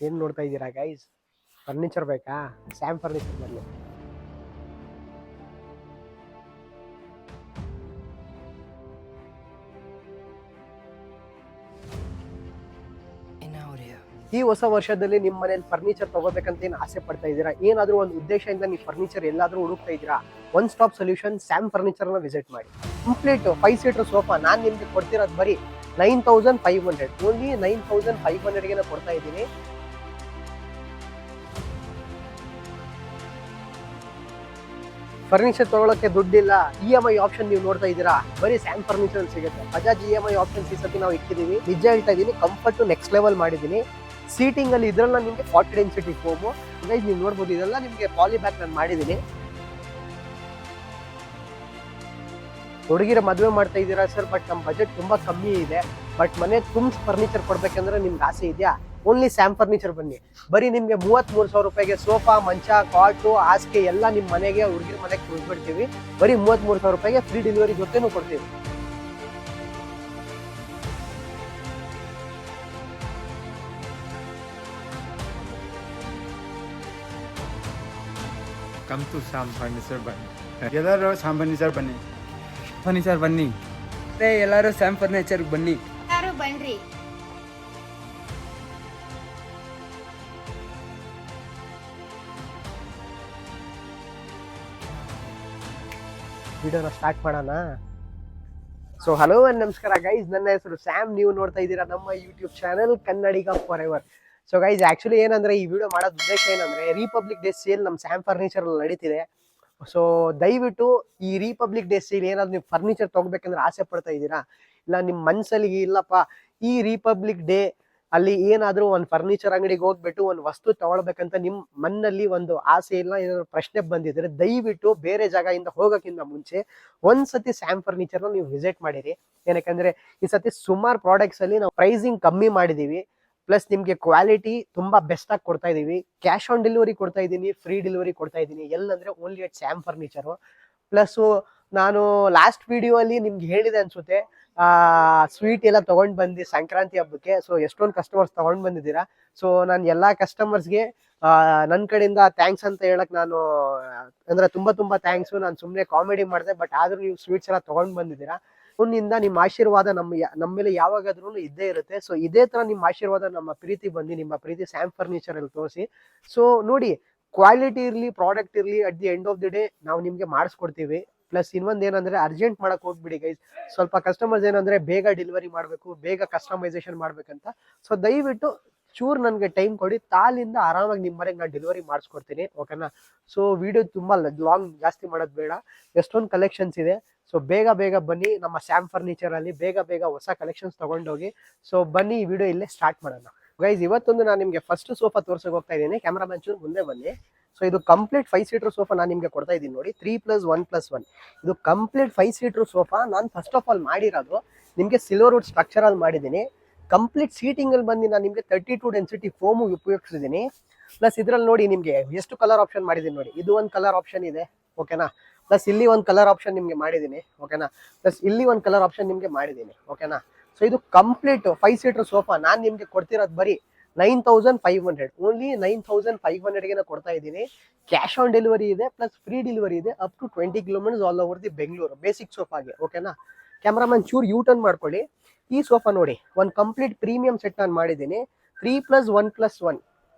ಏನು ನೋಡ್ತಾ ಇದ್ದೀರಾ ಗೈಸ್? ಫರ್ನಿಚರ್ ಬೇಕಾ? ಸ್ಯಾಮ್ ಫರ್ನಿಚರ್ ಬರಲಿ. ಈ ಹೊಸ ವರ್ಷದಲ್ಲಿ ನಿಮ್ಮ ಮನೇಲಿ ಫರ್ನಿಚರ್ ತಗೋಬೇಕಂತ ಏನು ಆಸೆ ಪಡ್ತಾ ಇದ್ದೀರಾ? ಏನಾದರೂ ಒಂದು ಉದ್ದೇಶದಿಂದ ನೀವು ಫರ್ನಿಚರ್ ಎಲ್ಲಾದರೂ ಹುಡುಕ್ತಾ ಇದ್ದೀರಾ? ಒನ್ ಸ್ಟಾಪ್ ಸೊಲ್ಯೂಷನ್ ಸ್ಯಾಮ್ ಫರ್ನಿಚರ್ನ ವಿಸಿಟ್ ಮಾಡಿ. ಕಂಪ್ಲೀಟ್ 5 ಸೀಟರ್ ಸೋಫಾ ನಾನು ನಿಮಗೆ ಕೊಡ್ತಿರೋದು ಬರೀ 9500, ಓನ್ಲಿ 9500ಗೆ ಕೊಡ್ತಾ ಇದ್ದೀನಿ. ಫರ್ನಿಚರ್ ತಗೊಳ್ಳೋಕೆ ದುಡ್ಡಿಲ್ಲ, EMI ಆಪ್ಷನ್ ನೀವು ನೋಡ್ತಾ ಇದ್ದೀರಾ, ಬರೀ ಸ್ಯಾಮ್ ಫರ್ನಿಚರ್ ಸಿಗುತ್ತೆ. ಬಜಾಜ್ EMI ಆಪ್ಷನ್ಸ್ ಈ ಸತಿ ನಾವು ಇಟ್ಟಿದ್ದೀವಿ. ನಿಜ ಹೇಳ್ತಾ ಇದ್ದೀನಿ, ಕಂಫರ್ಟ್ ನೆಕ್ಸ್ಟ್ ಲೆವೆಲ್ ಮಾಡಿದ್ದೀನಿ. ಸೀಟಿಂಗ್ ಅಲ್ಲಿ ಇದ್ರಲ್ಲ ನಿಮಗೆ 40 ಡೆನ್ಸಿಟಿ ಫೋಮು ಗೈಸ್, ನೀವು ನೋಡ್ಬೋದು. ಇದೆಲ್ಲ ನಿಮಗೆ ಪಾಲಿಬ್ಯಾಗ್ ನಾನು ಮಾಡಿದ್ದೀನಿ. ಹುಡುಗಿರ ಮದುವೆ ಮಾಡ್ತಾ ಇದ್ದೀರಾ ಸರ್, ಬಟ್ ನಮ್ಮ ಬಜೆಟ್ ತುಂಬಾ ಕಮ್ಮಿ ಇದೆ, ಬಟ್ ಮನೆ ತುಂಬ ಫರ್ನಿಚರ್ ಕೊಡ್ಬೇಕಂದ್ರೆ ನಿಮ್ಗೆ ಆಸೆ ಇದೆಯಾ? ಓನ್ಲಿ ಸ್ಯಾಮ್ ಫರ್ನಿಚರ್ ಬನ್ನಿ. ಬರೀ ನಿಮಗೆ 33,000 ರೂಪಾಯಿಗೆ ಸೋಫಾ, ಮಂಚ, ಕಾಟು, ಹಾಸಿಗೆ ಎಲ್ಲ ನಿಮ್ಮ ಮನೆಗೆ, ಹುಡುಗಿರ ಮನೆಗೆ ಕೊಡ್ಬಿಡ್ತೀವಿ. ಬರೀ 33,000 ರೂಪಾಯಿಗೆ ಫ್ರೀ ಡೆಲಿವರಿ ಜೊತೆನೂ ಕೊಡ್ತೀವಿ. ಕಮ್ ಟು ಸ್ಯಾಮ್ ಫರ್ನಿಚರ್ ಬನ್ನಿ. ಎಲ್ಲರೂ ಸ್ಯಾಮ್ ಫರ್ನಿಚರ್ ಬನ್ನಿ. ಫರ್ನಿಚರ್ ಬನ್ನಿ, ಎಲ್ಲರೂ ಸ್ಯಾಮ್ ಫರ್ನಿಚರ್ ಬನ್ನಿ. ಎಲ್ಲರೂ ಬನ್ರಿ. ವಿಡಿಯೋನ ಸ್ಟಾರ್ಟ್ ಮಾಡೋಣ. ಸೊ ಹಲೋ ಅಂಡ್ ನಮಸ್ಕಾರ ಗೈಸ್, ನನ್ನ ಹೆಸರು ಸ್ಯಾಮ್. ನೀವು ನೋಡ್ತಾ ಇದ್ದೀರಾ ನಮ್ಮ YouTube channel Kannadiga for ever. So guys, actually ಏನಂದ್ರೆ ಈ ವಿಡಿಯೋ ಮಾಡೋದು ಉದ್ದೇಶ ಏನಂದ್ರೆ, ರಿಪಬ್ಲಿಕ್ ಡೇ ಸೇಲ್ ನಮ್ಮ ಸ್ಯಾಮ್ ಫರ್ನಿಚರ್ ನಡೀತಿದೆ. ಸೊ ದಯವಿಟ್ಟು ಈ ರಿಪಬ್ಲಿಕ್ ಡೇ ಸೇಲ್ ಏನಾದ್ರು ನೀವು ಫರ್ನಿಚರ್ ತಗೋಬೇಕಂದ್ರೆ ಆಸೆ ಪಡ್ತಾ ಇದ್ದೀರಾ, ಇಲ್ಲ ನಿಮ್ಮ ಮನ್ಸಲ್ಲಿ ಇಲ್ಲಪ್ಪ ಈ ರಿಪಬ್ಲಿಕ್ ಡೇ ಅಲ್ಲಿ ಏನಾದರೂ ಒಂದು ಫರ್ನಿಚರ್ ಅಂಗಡಿಗೆ ಹೋಗ್ಬಿಟ್ಟು ಒಂದು ವಸ್ತು ತಗೊಳ್ಬೇಕಂತ ನಿಮ್ಮ ಮನ್ನಲ್ಲಿ ಒಂದು ಆಸೆ ಇಲ್ಲ, ಏನಾದ್ರು ಪ್ರಶ್ನೆ ಬಂದಿದ್ರೆ, ದಯವಿಟ್ಟು ಬೇರೆ ಜಾಗದಿಂದ ಹೋಗೋಕ್ಕಿಂತ ಮುಂಚೆ ಒಂದ್ಸತಿ ಸ್ಯಾಮ್ ಫರ್ನಿಚರ್ನ ನೀವು ವಿಸಿಟ್ ಮಾಡಿರಿ. ಏನಕ್ಕಂದ್ರೆ ಈ ಸತಿ ಸುಮಾರು ಪ್ರಾಡಕ್ಟ್ಸ್ ಅಲ್ಲಿ ನಾವು ಪ್ರೈಸಿಂಗ್ ಕಮ್ಮಿ ಮಾಡಿದೀವಿ, ಪ್ಲಸ್ ನಿಮಗೆ ಕ್ವಾಲಿಟಿ ತುಂಬಾ ಬೆಸ್ಟ್ ಆಗಿ ಕೊಡ್ತಾ ಇದೀವಿ. ಕ್ಯಾಶ್ ಆನ್ ಡೆಲಿವರಿ ಕೊಡ್ತಾ ಇದ್ದೀನಿ, ಫ್ರೀ ಡೆಲಿವರಿ ಕೊಡ್ತಾ ಇದ್ದೀನಿ. ಎಲ್ಲಂದ್ರೆ only at Sam furniture. Plus ನಾನು ಲಾಸ್ಟ್ ವಿಡಿಯೋ ಅಲ್ಲಿ ನಿಮ್ಗೆ ಹೇಳಿದೆ ಅನ್ಸುತ್ತೆ, ಸ್ವೀಟ್ ಎಲ್ಲ ತಗೊಂಡ್ ಬಂದು ಸಂಕ್ರಾಂತಿ ಹಬ್ಬಕ್ಕೆ. ಸೊ ಎಷ್ಟೊಂದು ಕಸ್ಟಮರ್ಸ್ ತಗೊಂಡ್ ಬಂದಿದ್ದೀರಾ. ಸೊ ನಾನು ಎಲ್ಲಾ ಕಸ್ಟಮರ್ಸ್ಗೆ ನನ್ನ ಕಡೆಯಿಂದ ಥ್ಯಾಂಕ್ಸ್ ಅಂತ ಹೇಳಕ್ ನಾನು ಅಂದ್ರೆ ತುಂಬಾ ಥ್ಯಾಂಕ್ಸ್. ನಾನು ಸುಮ್ಮನೆ ಕಾಮಿಡಿ ಮಾಡಿದೆ, ಬಟ್ ಆದ್ರೂ ನೀವು ಸ್ವೀಟ್ಸ್ ಎಲ್ಲ ತಗೊಂಡ್ ಬಂದಿದ್ದೀರಾ. ಮುಂದಿಂದ ನಿಮ್ಮ ಆಶೀರ್ವಾದ ನಮ್ಮ ಮೇಲೆ ಯಾವಾಗಾದ್ರೂ ಇದ್ದೇ ಇರುತ್ತೆ. ಸೊ ಇದೇ ತರ ನಿಮ್ಮ ಆಶೀರ್ವಾದ, ನಮ್ಮ ಪ್ರೀತಿ ಬಂದು ನಿಮ್ಮ ಪ್ರೀತಿ ಸ್ಯಾಮ್ ಫರ್ನಿಚರ್ ಅಲ್ಲಿ ತೋರಿಸಿ. ಸೊ ನೋಡಿ, ಕ್ವಾಲಿಟಿ ಇರ್ಲಿ, ಪ್ರಾಡಕ್ಟ್ ಇರ್ಲಿ, at the end of the day ನಾವು ನಿಮ್ಗೆ ಮಾಡಿಸ್ಕೊಡ್ತೀವಿ. ಪ್ಲಸ್ ಇನ್ನೊಂದು ಏನಂದ್ರೆ, ಅರ್ಜೆಂಟ್ ಮಾಡಕ್ ಹೋಗ್ಬಿಡಿ ಗೈಸ್. ಸ್ವಲ್ಪ ಕಸ್ಟಮರ್ಸ್ ಏನಂದ್ರೆ ಬೇಗ ಡೆಲಿವರಿ ಮಾಡಬೇಕು, ಬೇಗ ಕಸ್ಟಮೈಸೇಷನ್ ಮಾಡ್ಬೇಕಂತ. ಸೊ ದಯವಿಟ್ಟು ಚೂರ್ ನನ್ಗೆ ಟೈಮ್ ಕೊಡಿ, ತಾಲಿಂದ ಆರಾಮಾಗಿ ನಿಮ್ಮ ಮನೆಗೆ ನಾನು ಡೆಲಿವರಿ ಮಾಡಿಸ್ಕೊಡ್ತೀನಿ, ಓಕೆನಾ? ಸೊ ವಿಡಿಯೋ ತುಂಬಾ ಲಾಂಗ್ ಜಾಸ್ತಿ ಮಾಡೋದು ಬೇಡ, ಎಷ್ಟೊಂದು ಕಲೆಕ್ಷನ್ಸ್ ಇದೆ. ಸೊ ಬೇಗ ಬನ್ನಿ ನಮ್ಮ ಸ್ಯಾಮ್ ಫರ್ನಿಚರ್ ಅಲ್ಲಿ, ಬೇಗ ಹೊಸ ಕಲೆಕ್ಷನ್ಸ್ ತಗೊಂಡೋಗಿ. ಸೊ ಬನ್ನಿ, ಈ ವಿಡಿಯೋ ಇಲ್ಲೇ ಸ್ಟಾರ್ಟ್ ಮಾಡೋಣ ಗೈಸ್. ಇವತ್ತೊಂದು ನಾನು ನಿಮ್ಗೆ ಫಸ್ಟ್ ಸೋಫಾ ತೋರ್ಸಕ್ ಹೋಗ್ತಾ ಇದ್ದೀನಿ. ಕ್ಯಾಮ್ರಾಮನ್ ಚೂರ್ ಮುಂದೆ ಬನ್ನಿ. ಸೊ ಇದು ಕಂಪ್ಲೀಟ್ 5 ಸೀಟರ್ ಸೋಫಾ ನಾನು ನಿಮ್ಗೆ ಕೊಡ್ತಾ ಇದ್ದೀನಿ ನೋಡಿ, 3+1+1. ಇದು ಕಂಪ್ಲೀಟ್ 5 ಸೀಟರ್ ಸೋಫಾ. ನಾನು ಫಸ್ಟ್ ಆಫ್ ಆಲ್ ಮಾಡಿರೋದು ನಿಮ್ಗೆ ಸಿಲ್ವರ್ ವುಡ್ ಸ್ಟ್ರಕ್ಚರ್ ಅಲ್ಲಿ ಮಾಡಿದ್ದೀನಿ. ಕಂಪ್ಲೀಟ್ ಸೀಟಿಂಗ್ ಅಲ್ಲಿ ಬಂದು ನಾನು ನಿಮ್ಗೆ 32 ಡೆನ್ಸಿಟಿ ಫೋಮ್ ಉಪಯೋಗಿಸಿದ್ದೀನಿ. ಪ್ಲಸ್ ಇದ್ರಲ್ಲಿ ನೋಡಿ ನಿಮ್ಗೆ ಎಷ್ಟು ಕಲರ್ ಆಪ್ಷನ್ ಮಾಡಿದ್ದೀನಿ ನೋಡಿ. ಇದು ಒಂದು ಕಲರ್ ಆಪ್ಷನ್ ಇದೆ, ಓಕೆನಾ? ಪ್ಲಸ್ ಇಲ್ಲಿ ಒಂದು ಕಲರ್ ಆಪ್ಷನ್ ನಿಮ್ಗೆ ಮಾಡಿದ್ದೀನಿ, ಓಕೆನಾ? ಪ್ಲಸ್ ಇಲ್ಲಿ ಒಂದು ಕಲರ್ ಆಪ್ಷನ್ ನಿಮ್ಗೆ ಮಾಡಿದ್ದೀನಿ, ಓಕೆನಾ? ಸೊ ಇದು ಕಂಪ್ಲೀಟ್ 5 ಸೀಟರ್ ಸೋಫಾ ನಾನು ನಿಮ್ಗೆ ಕೊಡ್ತಿರೋದು ಬರೀ 9500, ಓನ್ಲಿ 9500ಗೆ ಕೊಡ್ತಾ ಇದ್ದೀನಿ. ಕ್ಯಾಶ್ ಆನ್ ಡೆಲಿವರಿ ಇದೆ, ಪ್ಲಸ್ ಫ್ರೀ ಡೆಲಿವರಿ ಇದೆ, up to 20 kilometres all over the Bengaluru. Basic ಸೋಫಾಗೆ, ಓಕೆನಾ? ಕ್ಯಾಮ್ರಾಮನ್ ಚೂರ್ ಯೂ ಟರ್ನ್ ಮಾಡ್ಕೊಳ್ಳಿ. ಈ ಸೋಫಾ ನೋಡಿ, ಒಂದು ಕಂಪ್ಲೀಟ್ ಪ್ರೀಮಿಯಂ ಸೆಟ್ ನಾನು ಮಾಡಿದ್ದೀನಿ. 3+1+1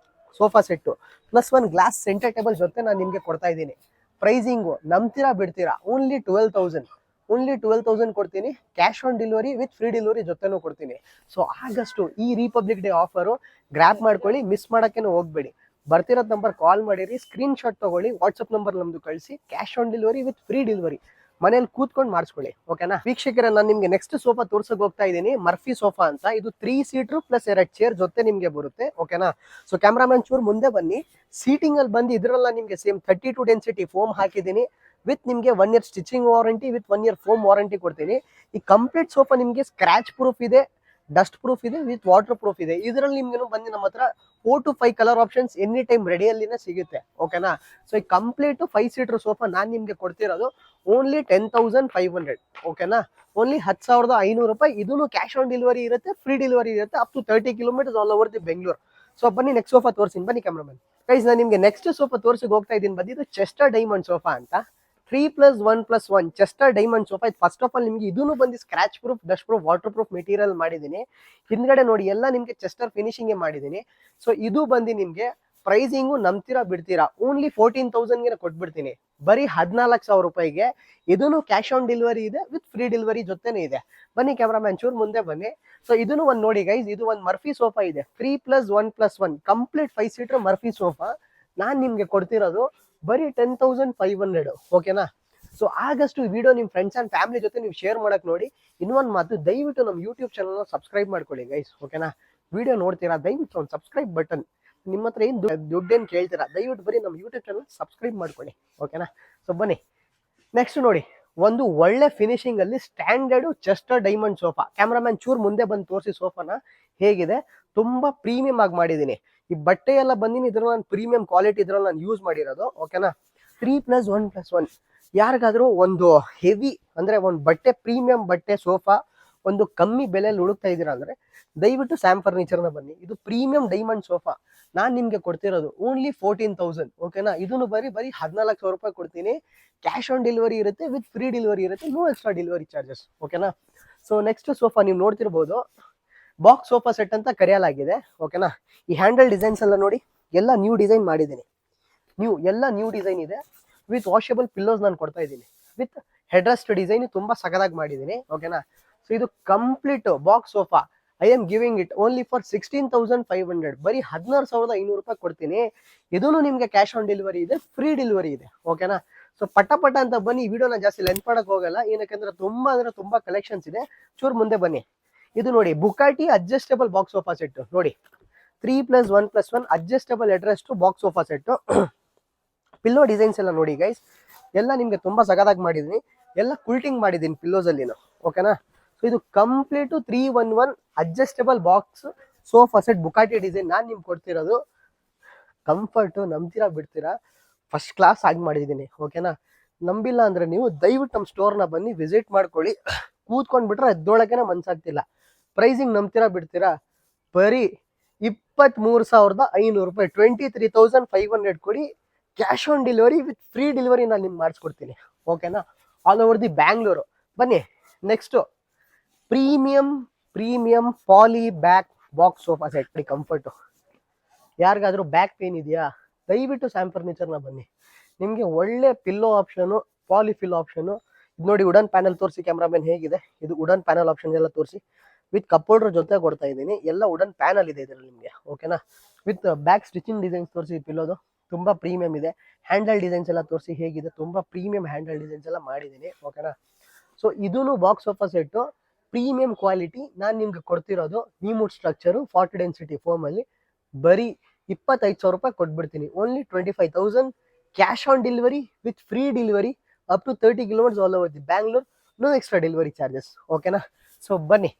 ಸೋಫಾ ಸೆಟ್ಟು ಪ್ಲಸ್ ಒಂದು ಗ್ಲಾಸ್ ಸೆಂಟರ್ ಟೇಬಲ್ ಜೊತೆ ನಾನು ನಿಮ್ಗೆ ಕೊಡ್ತಾ ಇದ್ದೀನಿ. ಪ್ರೈಸಿಂಗು ನಂಬ್ತೀರಾ ಬಿಡ್ತೀರಾ, ಓನ್ಲಿ 12,000, ಓನ್ಲಿ 12,000 ಕೊಡ್ತೀನಿ. Cash on delivery with free delivery ಜೊತೆನೂ ಕೊಡ್ತೀನಿ. ಸೊ ಆಗಷ್ಟು ಈ ರಿಪಬ್ಲಿಕ್ ಡೇ ಆಫರು ಗ್ರ್ಯಾಬ್ ಮಾಡ್ಕೊಳ್ಳಿ, ಮಿಸ್ ಮಾಡೋಕ್ಕೇನು ಹೋಗ್ಬೇಡಿ. ಬರ್ತಿರೋದು ನಂಬರ್ ಕಾಲ್ ಮಾಡಿರಿ, ಸ್ಕ್ರೀನ್ ಶಾಟ್ ತಗೊಳ್ಳಿ, ವಾಟ್ಸಪ್ ನಂಬರ್ ನಮ್ದು ಕಳಿಸಿ. Cash on delivery with free delivery ಮನೇಲಿ ಕೂತ್ಕೊಂಡು ಮಾಡಿಸ್ಕೊಳ್ಳಿ, ಓಕೆನಾ? ವೀಕ್ಷಕರ, ನಾನು ನಿಮ್ಗೆ ನೆಕ್ಸ್ಟ್ ಸೋಫಾ ತೋರ್ಸಕ್ ಹೋಗ್ತಾ ಇದ್ದೀನಿ, ಮರ್ಫಿ ಸೋಫಾ ಅಂತ. ಇದು 3 ಸೀಟರ್ ಪ್ಲಸ್ 2 ಚೇರ್ ಜೊತೆ ನಿಮ್ಗೆ ಬರುತ್ತೆ, ಓಕೆನಾ? ಸೊ ಕ್ಯಾಮ್ರಾಮನ್ ಚೂರ್ ಮುಂದೆ ಬನ್ನಿ. ಸೀಟಿಂಗ್ ಅಲ್ಲಿ ಬಂದು ಇದ್ರಲ್ಲ ನಿಮ್ಗೆ ಸೇಮ್ 32 ಡೆನ್ಸಿಟಿ ಫೋಮ್ ಹಾಕಿದ್ದೀನಿ. ವಿತ್ ನಿಮ್ಗೆ 1 year stitching warranty with 1 year foam warranty ಕೊಡ್ತೀನಿ. ಈ ಕಂಪ್ಲೀಟ್ ಸೋಫಾ ನಿಮ್ಗೆ ಸ್ಕ್ರಾಚ್ ಪ್ರೂಫ್ ಇದೆ, ಡಸ್ಟ್ ಪ್ರೂಫ್ ಇದೆ, ವಿತ್ ವಾಟರ್ ಪ್ರೂಫ್ ಇದೆ. ಇದರಲ್ಲಿ ನಿಮ್ಗೆ ಬಂದು ನಮ್ಮ ಹತ್ರ 4 to 5 colour options any time ರೆಡಿಯಲ್ಲಿನೇ ಸಿಗುತ್ತೆ, ಓಕೆನಾ? ಸೊ ಈ ಕಂಪ್ಲೀಟ್ 5 ಸೀಟರ್ ಸೋಫಾ ನಾನು ನಿಮ್ಗೆ ಕೊಡ್ತಿರೋದು ಓನ್ಲಿ 10,500, ಓಕೆನಾ? ಓನ್ಲಿ 10,500 ರೂಪಾಯಿ. ಇದೂ ಕ್ಯಾಶ್ ಆನ್ ಡೆಲಿವರಿ ಇರುತ್ತೆ, ಫ್ರೀ ಡೆಲಿವರಿ ಇರುತ್ತೆ, up to 30 kilometres all over the Bengaluru. So ಬನ್ನಿ ನೆಕ್ಸ್ಟ್ ಸೋಫಾ ತೋರಿಸ್ತೀನಿ, ಬನ್ನಿ ಕ್ಯಾಮ್ರಾಮನ್. ಗೈಸ್ ನಾನು ನಿಮ್ಗೆ ನೆಕ್ಸ್ಟ್ ಸೋಫಾ ತೋರಿಸಿಗೆ ಹೋಗ್ತಾ ಇದ್ದೀನಿ. ಬಂದಿದ್ದು ಚೆಸ್ಟರ್ ಡೈಮಂಡ್ ಸೋಫಾ ಅಂತ 3+1+1 ಚೆಸ್ಟರ್ ಡೈಮಂಡ್ ಸೋಫಾ. ಇದು ಫಸ್ಟ್ ಆಫ್ ಆಲ್ ನಿಮ್ಗೆ ಇದೂ ಬಂದು scratch proof, dust proof, water proof material ಮಾಡಿದ್ದೀನಿ. ಹಿಂದ್ಗಡೆ ನೋಡಿ ಎಲ್ಲ ನಿಮ್ಗೆ ಚೆಸ್ಟರ್ ಫಿನಿಶಿಂಗ್ ಮಾಡಿದ್ದೀನಿ. ಸೊ ಇದು ಬಂದು ನಿಮ್ಗೆ ಪ್ರೈಸಿಂಗು ನಂಬ್ತೀರಾ ಬಿಡ್ತೀರಾ, ಓನ್ಲಿ 14,000ಗೆ ಕೊಟ್ಬಿಡ್ತೀನಿ, ಬರೀ 14,000 ರೂಪಾಯಿಗೆ. ಇದೂ ಕ್ಯಾಶ್ ಆನ್ ಡೆಲಿವರಿ ಇದೆ, ವಿತ್ ಫ್ರೀ ಡೆಲಿವರಿ ಜೊತೆನೇ ಇದೆ. ಬನ್ನಿ ಕ್ಯಾಮ್ರಾಮ್ಯಾನ್ ಚೂರ್ ಮುಂದೆ ಬನ್ನಿ. ಸೊ ಇದನ್ನು ಒಂದು ನೋಡಿ ಗೈಸ್, ಇದು ಒಂದು ಮರ್ಫಿ ಸೋಫಾ ಇದೆ, 3+1+1 ಕಂಪ್ಲೀಟ್ 5 ಸೀಟರ್ ಮರ್ಫಿ ಸೋಫಾ. ನಾನ್ ನಿಮ್ಗೆ ಕೊಡ್ತಿರೋದು ಬರೀ 10,500, ಓಕೆನಾ. ಸೊ ಆಗಷ್ಟು ಈ ವಿಡಿಯೋ ನಿಮ್ ಫ್ರೆಂಡ್ಸ್ ಅಂಡ್ ಫ್ಯಾಮಿಲಿ ಜೊತೆ ನೀವು ಶೇರ್ ಮಾಡಕ್ ನೋಡಿ. ಇನ್ನೊಂದು ಮಾತು, ದಯವಿಟ್ಟು ನಮ್ಮ ಯೂಟ್ಯೂಬ್ ಚಾನಲ್ ಸಬ್ಸ್ಕ್ರೈಬ್ ಮಾಡ್ಕೊಳ್ಳಿ ಗೈಸ್, ಓಕೆನಾ. ವಿಡಿಯೋ ನೋಡ್ತೀರಾ ದಯವಿಟ್ಟು ಒಂದು ಸಬ್ಸ್ಕ್ರೈಬ್ ಬಟನ್, ನಿಮ್ಮ ಹತ್ರ ಏನು ದುಡ್ಡೇನು ಕೇಳ್ತೀರಾ, ದಯವಿಟ್ಟು ಬರೀ ನಮ್ಮ ಯೂಟ್ಯೂಬ್ ಚಾನಲ್ ಸಬ್ಸ್ಕ್ರೈಬ್ ಮಾಡ್ಕೊಳ್ಳಿ, ಓಕೆನಾ. ಸೊ ಬನ್ನಿ ನೆಕ್ಸ್ಟ್ ನೋಡಿ, ಒಂದು ಒಳ್ಳೆ ಫಿನಿಶಿಂಗ್ ಅಲ್ಲಿ standard Chester diamond sofa. Cameraman ಚೂರ್ ಮುಂದೆ ಬಂದು ತೋರಿಸಿ ಸೋಫಾನ ಹೇಗಿದೆ. ತುಂಬಾ ಪ್ರೀಮಿಯಂ ಆಗಿ ಮಾಡಿದ್ದೀನಿ. ಈ ಬಟ್ಟೆ ಎಲ್ಲ ಬಂದಿನಿ ಇದ್ರಲ್ಲಿ ನಾನು ಪ್ರೀಮಿಯಂ ಕ್ವಾಲಿಟಿ ಇದ್ರಲ್ಲಿ ನಾನು ಯೂಸ್ ಮಾಡಿರೋದು, ಓಕೆನಾ. 3+1+1 ಯಾರಿಗಾದ್ರೂ ಒಂದು ಹೆವಿ ಅಂದ್ರೆ ಒಂದು ಬಟ್ಟೆ ಪ್ರೀಮಿಯಂ ಬಟ್ಟೆ ಸೋಫಾ ಒಂದು ಕಮ್ಮಿ ಬೆಲೆಯಲ್ಲಿ ಹುಡುಕ್ತಾ ಇದ್ದೀರಾ ಅಂದ್ರೆ ದಯವಿಟ್ಟು ಸ್ಯಾಮ್ ಫರ್ನಿಚರ್ನ ಬನ್ನಿ. ಇದು ಪ್ರೀಮಿಯಂ ಡೈಮಂಡ್ ಸೋಫಾ. ನಾನು ನಿಮ್ಗೆ ಕೊಡ್ತಿರೋದು ಓನ್ಲಿ 14,000, ಓಕೆನಾ. ಇದನ್ನು ಬರೀ 14,000 ರೂಪಾಯಿ ಕೊಡ್ತೀನಿ. ಕ್ಯಾಶ್ ಆನ್ ಡೆಲಿವರಿ ಇರುತ್ತೆ, ವಿತ್ ಫ್ರೀ ಡೆಲಿವರಿ ಇರುತ್ತೆ, ನೋ ಎಕ್ಸ್ಟ್ರಾ ಡೆಲಿವರಿ ಚಾರ್ಜಸ್, ಓಕೆನಾ. ಸೊ ನೆಕ್ಸ್ಟ್ ಸೋಫಾ ನೀವು ನೋಡ್ತಿರ್ಬೋದು, ಬಾಕ್ಸ್ ಸೋಫಾ ಸೆಟ್ ಅಂತ ಕರೆಯಲಾಗಿದೆ, ಓಕೆನಾ. ಈ ಹ್ಯಾಂಡಲ್ ಡಿಸೈನ್ಸ್ ಎಲ್ಲ ನೋಡಿ, ಎಲ್ಲ ನ್ಯೂ ಡಿಸೈನ್ ಮಾಡಿದ್ದೀನಿ. ಎಲ್ಲ ನ್ಯೂ ಡಿಸೈನ್ ಇದೆ, ವಿತ್ ವಾಷಬಲ್ ಪಿಲ್ಲೋಸ್ ನಾನು ಕೊಡ್ತಾ ಇದ್ದೀನಿ, ವಿತ್ ಹೆಡ್ರೆಸ್ಟ್ ಡಿಸೈನ್ ತುಂಬಾ ಸಗದಾಗಿ ಮಾಡಿದ್ದೀನಿ, ಓಕೆನಾ. ಸೊ ಇದು complete box sofa. I am giving it only for 16,500, ಬರೀ 16,500 ರೂಪಾಯಿ ಕೊಡ್ತೀನಿ. ಇದೂ ನಿಮ್ಗೆ ಕ್ಯಾಶ್ ಆನ್ ಡೆಲಿವರಿ ಇದೆ, ಫ್ರೀ ಡೆಲಿವರಿ ಇದೆ, ಓಕೆನಾ. ಸೊ ಪಟ ಅಂತ ಬನ್ನಿ, ಈ ವಿಡಿಯೋನ ಜಾಸ್ತಿ ಲೆಂತ್ ಮಾಡಕ್ ಹೋಗಲ್ಲ, ಏನಕ್ಕೆ ತುಂಬಾ ಕಲೆಕ್ಷನ್ಸ್ ಇದೆ. ಚೂರ್ ಮುಂದೆ ಬನ್ನಿ. ಇದು ನೋಡಿ ಬುಕಾಟಿ ಅಡ್ಜಸ್ಟಬಲ್ ಬಾಕ್ಸ್ ಸೋಫಾ ಸೆಟ್ ನೋಡಿ, 3+1+1 adjustable headrest box sofa set. Pillow designs ಎಲ್ಲ ನೋಡಿ ಗೈಸ್, ಎಲ್ಲ ನಿಮ್ಗೆ ತುಂಬಾ ಸಗದಾಗಿ ಮಾಡಿದೀನಿ, ಎಲ್ಲ ಕುಲ್ಟಿಂಗ್ ಮಾಡಿದೀನಿ ಪಿಲ್ಲೋಸ್ ಅಲ್ಲಿ, ಓಕೆನಾ. ಸೊ ಇದು complete 3-1-1 adjustable box sofa set Bugatti design. ನಾನು ನಿಮ್ಗೆ ಕೊಡ್ತಿರೋದು ಕಂಫರ್ಟ್ ನಂಬ್ತೀರಾ ಬಿಡ್ತೀರಾ, ಫಸ್ಟ್ ಕ್ಲಾಸ್ ಆಗಿ ಮಾಡಿದ್ದೀನಿ, ಓಕೆನಾ. ನಂಬಿಲ್ಲ ಅಂದ್ರೆ ನೀವು ದಯವಿಟ್ಟು ನಮ್ಮ ಸ್ಟೋರ್ನ ಬನ್ನಿ ವಿಸಿಟ್ ಮಾಡ್ಕೊಳ್ಳಿ. ಕೂತ್ಕೊಂಡ್ಬಿಟ್ರೆ ಎದ್ದೊಳಗೇನೆ ಮನ್ಸಾಗ್ತಿಲ್ಲ. ಪ್ರೈಸಿಂಗ್ ನಂಬ್ತೀರಾ ಬಿಡ್ತೀರಾ, ಬರೀ 23,500 ರೂಪಾಯಿ, 23,500 ಕೊಡಿ. Cash on delivery with free delivery ನಾನು ನಿಮ್ಗೆ ಮಾಡಿಸ್ಕೊಡ್ತೀನಿ, ಓಕೆನಾ. All over the Bangalore. ಬನ್ನಿ next premium poly back box sofa set. Comfort ಯಾರಿಗಾದ್ರೂ ಬ್ಯಾಕ್ ಪೇನ್ ಇದೆಯಾ, ದಯವಿಟ್ಟು ಸ್ಯಾಮ್ ಫರ್ನಿಚರ್ನ ಬನ್ನಿ. ನಿಮಗೆ ಒಳ್ಳೆ pillow option, poly fill option. ಇದು ನೋಡಿ ವುಡನ್ ಪ್ಯಾನಲ್ ತೋರಿಸಿ ಕ್ಯಾಮ್ರಾಮನ್ ಹೇಗಿದೆ. ಇದು ವುಡನ್ ಪ್ಯಾನಲ್ ಆಪ್ಷನ್ ಎಲ್ಲ ತೋರಿಸಿ, ವಿತ್ ಕಪ್ ಹೋಲ್ಡರ್ ಜೊತೆ ಕೊಡ್ತಾ ಇದ್ದೀನಿ. ಎಲ್ಲ ವುಡನ್ ಪ್ಯಾನಲ್ ಇದೆ ಇದರಲ್ಲಿ ನಿಮಗೆ, ಓಕೆನಾ. ವಿತ್ ಬ್ಯಾಕ್ ಸ್ಟಿಚಿಂಗ್ ಡಿಸೈನ್ಸ್ ತೋರಿಸಿ ಪಿಲ್ಲೋದು ತುಂಬಾ ಪ್ರೀಮಿಯಂ ಇದೆ. ಹ್ಯಾಂಡಲ್ ಡಿಸೈನ್ಸ್ ಎಲ್ಲ ತೋರಿಸಿ ಹೇಗಿದೆ, ತುಂಬಾ ಪ್ರೀಮಿಯಂ ಹ್ಯಾಂಡಲ್ ಡಿಸೈನ್ಸ್ ಎಲ್ಲ ಮಾಡಿದ್ದೀನಿ, ಓಕೆನಾ. ಸೊ ಇದೂ box sofa set premium quality. ನಾನು ನಿಮ್ಗೆ ಕೊಡ್ತಿರೋದು ನಿಮೂಡ್ ಸ್ಟ್ರಕ್ಚರು 40 ಡೆನ್ಸಿಟಿ ಫೋಮ್ ಅಲ್ಲಿ ಬರೀ 25,000 ರೂಪಾಯಿ ಕೊಟ್ಬಿಡ್ತೀನಿ. Only 25,000 cash on delivery with free delivery up to 30 kilometres all over the Bangalore, no extra delivery charges, ಓಕೆನಾ. ಸೊ ಬನ್ನಿ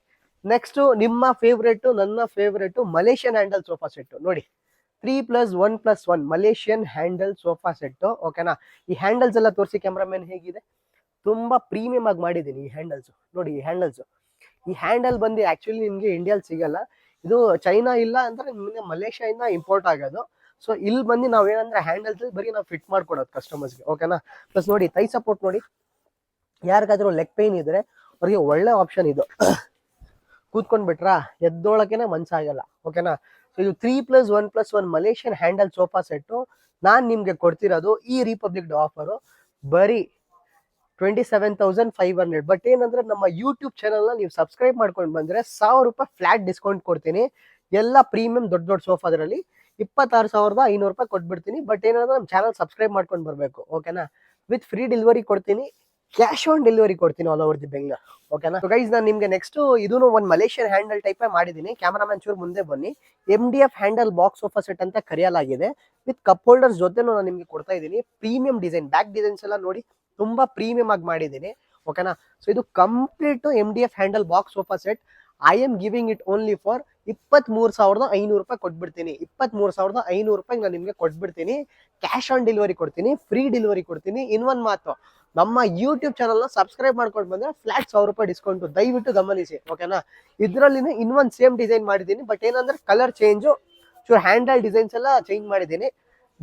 ನೆಕ್ಸ್ಟ್ ನಿಮ್ಮ ಫೇವ್ರೇಟು, ನನ್ನ favourite Malaysian handle sofa set ನೋಡಿ, 3+1+1 ಮಲೇಷಿಯನ್ ಹ್ಯಾಂಡಲ್ ಸೋಫಾ ಸೆಟ್, ಓಕೆನಾ. ಈ ಹ್ಯಾಂಡಲ್ಸ್ ಎಲ್ಲ ತೋರಿಸಿ ಕ್ಯಾಮ್ರಾಮನ್ ಹೇಗಿದೆ. ತುಂಬಾ ಪ್ರೀಮಿಯಂ ಆಗಿ ಮಾಡಿದ್ದೀನಿ ಈ ಹ್ಯಾಂಡಲ್ಸ್ ನೋಡಿ. ಈ ಹ್ಯಾಂಡಲ್ ಬಂದು ಆಕ್ಚುಲಿ ನಿಮ್ಗೆ ಇಂಡಿಯಾದಲ್ಲಿ ಸಿಗಲ್ಲ, ಇದು ಚೈನಾ ಇಲ್ಲ ಅಂದ್ರೆ ನಿಮಗೆ ಮಲೇಷಿಯಾದಿಂದ ಇಂಪೋರ್ಟ್ ಆಗೋದು. ಸೊ ಇಲ್ಲಿ ಬಂದು ನಾವೇನಂದ್ರೆ ಹ್ಯಾಂಡಲ್ಸ್ ಬರೀ ನಾವು ಫಿಟ್ ಮಾಡ್ಕೊಡೋದು ಕಸ್ಟಮರ್ಸ್ಗೆ, ಓಕೆನಾ. ಪ್ಲಸ್ ನೋಡಿ ಥೈ ಸಪೋರ್ಟ್ ನೋಡಿ, ಯಾರಿಗಾದ್ರೂ ಲೆಗ್ ಪೇನ್ ಇದ್ರೆ ಅವ್ರಿಗೆ ಒಳ್ಳೆ ಆಪ್ಷನ್ ಇದು. ಕೂತ್ಕೊಂಡ್ಬಿಟ್ರಾ ಎದ್ದೊಳಗೇನೆ ಮನ್ಸಾಗಲ್ಲ, ಓಕೆನಾ. ಸೊ ಇದು 3+1+1 ಮಲೇಷಿಯನ್ ಹ್ಯಾಂಡಲ್ ಸೋಫಾ ಸೆಟ್ಟು. ನಾನು ನಿಮ್ಗೆ ಕೊಡ್ತಿರೋದು ಈ ರಿಪಬ್ಲಿಕ್ ಡೇ ಆಫರು ಬರೀ 27,500. ಬಟ್ ಏನಂದ್ರೆ ನಮ್ಮ ಯೂಟ್ಯೂಬ್ ಚಾನಲ್ನ ನೀವು ಸಬ್ಸ್ಕ್ರೈಬ್ ಮಾಡ್ಕೊಂಡು ಬಂದ್ರೆ 1,000 ರೂಪಾಯಿ ಫ್ಲಾಟ್ ಡಿಸ್ಕೌಂಟ್ ಕೊಡ್ತೀನಿ. ಎಲ್ಲ ಪ್ರೀಮಿಯಂ ದೊಡ್ಡ ಸೋಫಾದ್ರಲ್ಲಿ 26,500 ರೂಪಾಯಿ ಕೊಟ್ಬಿಡ್ತೀನಿ. ಬಟ್ ಏನಂದ್ರೆ ನಮ್ಮ ಚಾನಲ್ ಸಬ್ಸ್ಕ್ರೈಬ್ ಮಾಡ್ಕೊಂಡು ಬರಬೇಕು, ಓಕೆನಾ. ವಿತ್ ಫ್ರೀ ಡೆಲಿವರಿ ಕೊಡ್ತೀನಿ, ಕ್ಯಾಶ್ ಆನ್ ಡೆಲಿವರಿ ಕೊಡ್ತೀನಿ ಆಲ್ ಓವರ್ ದಿ ಬೆಂಗಳೂರು, ಓಕೆನಾ. ಗೈಸ್ ನಾನು ನಿಮ್ಗೆ ನೆಕ್ಸ್ಟ್ ಇದೂ ಒಂದು ಮಲೇಷಿಯನ್ ಹ್ಯಾಂಡಲ್ ಟೈಪೇ ಮಾಡಿದ್ದೀನಿ. ಕ್ಯಾಮ್ರಾಮನ್ ಚೂರ್ ಮುಂದೆ ಬನ್ನಿ. MDF handle box sofa set ಅಂತ ಕರೆಯಲಾಗಿದೆ. ವಿತ್ ಕಪ್ ಹೋಲ್ಡರ್ಸ್ ಜೊತೆ ನಾನು ನಿಮ್ಗೆ ಕೊಡ್ತಾ ಇದ್ದೀನಿ. ಪ್ರೀಮಿಯಂ ಡಿಸೈನ್, ಬ್ಯಾಕ್ ಡಿಸೈನ್ಸ್ ಎಲ್ಲ ನೋಡಿ ತುಂಬಾ ಪ್ರೀಮಿಯಂ ಆಗಿ ಮಾಡಿದ್ದೀನಿ, ಓಕೆನಾ. ಸೊ ಇದು complete MDF handle box sofa set. I am giving it only for 23,500 ರೂಪಾಯಿ ಕೊಟ್ಬಿಡ್ತೀನಿ. 23,500 ರೂಪಾಯಿ ನಾನು ನಿಮ್ಗೆ ಕೊಟ್ಬಿಡ್ತೀನಿ. ಕ್ಯಾಶ್ ಆನ್ ಡೆಲಿವರಿ ಕೊಡ್ತೀನಿ, ಫ್ರೀ ಡೆಲಿವರಿ ಕೊಡ್ತೀನಿ. ಇನ್ನೊಂದು ಮಾತು, ನಮ್ಮ ಯೂಟ್ಯೂಬ್ ಚಾನಲ್ನ ಸಬ್ಸ್ಕ್ರೈಬ್ ಮಾಡ್ಕೊಂಡು ಬಂದ್ರೆ ಫ್ಲಾಟ್ 1,000 ರೂಪಾಯಿ ಡಿಸ್ಕೌಂಟ್, ದಯವಿಟ್ಟು ಗಮನಿಸಿ, ಓಕೆನಾ. ಇದರಲ್ಲಿ ಇನ್ನೊಂದು ಸೇಮ್ ಡಿಸೈನ್ ಮಾಡಿದ್ದೀನಿ, ಬಟ್ ಏನಂದ್ರೆ ಕಲರ್ ಚೇಂಜು, ಚೂರು ಹ್ಯಾಂಡಲ್ ಡಿಸೈನ್ಸ್ ಎಲ್ಲ ಚೇಂಜ್ ಮಾಡಿದ್ದೀನಿ.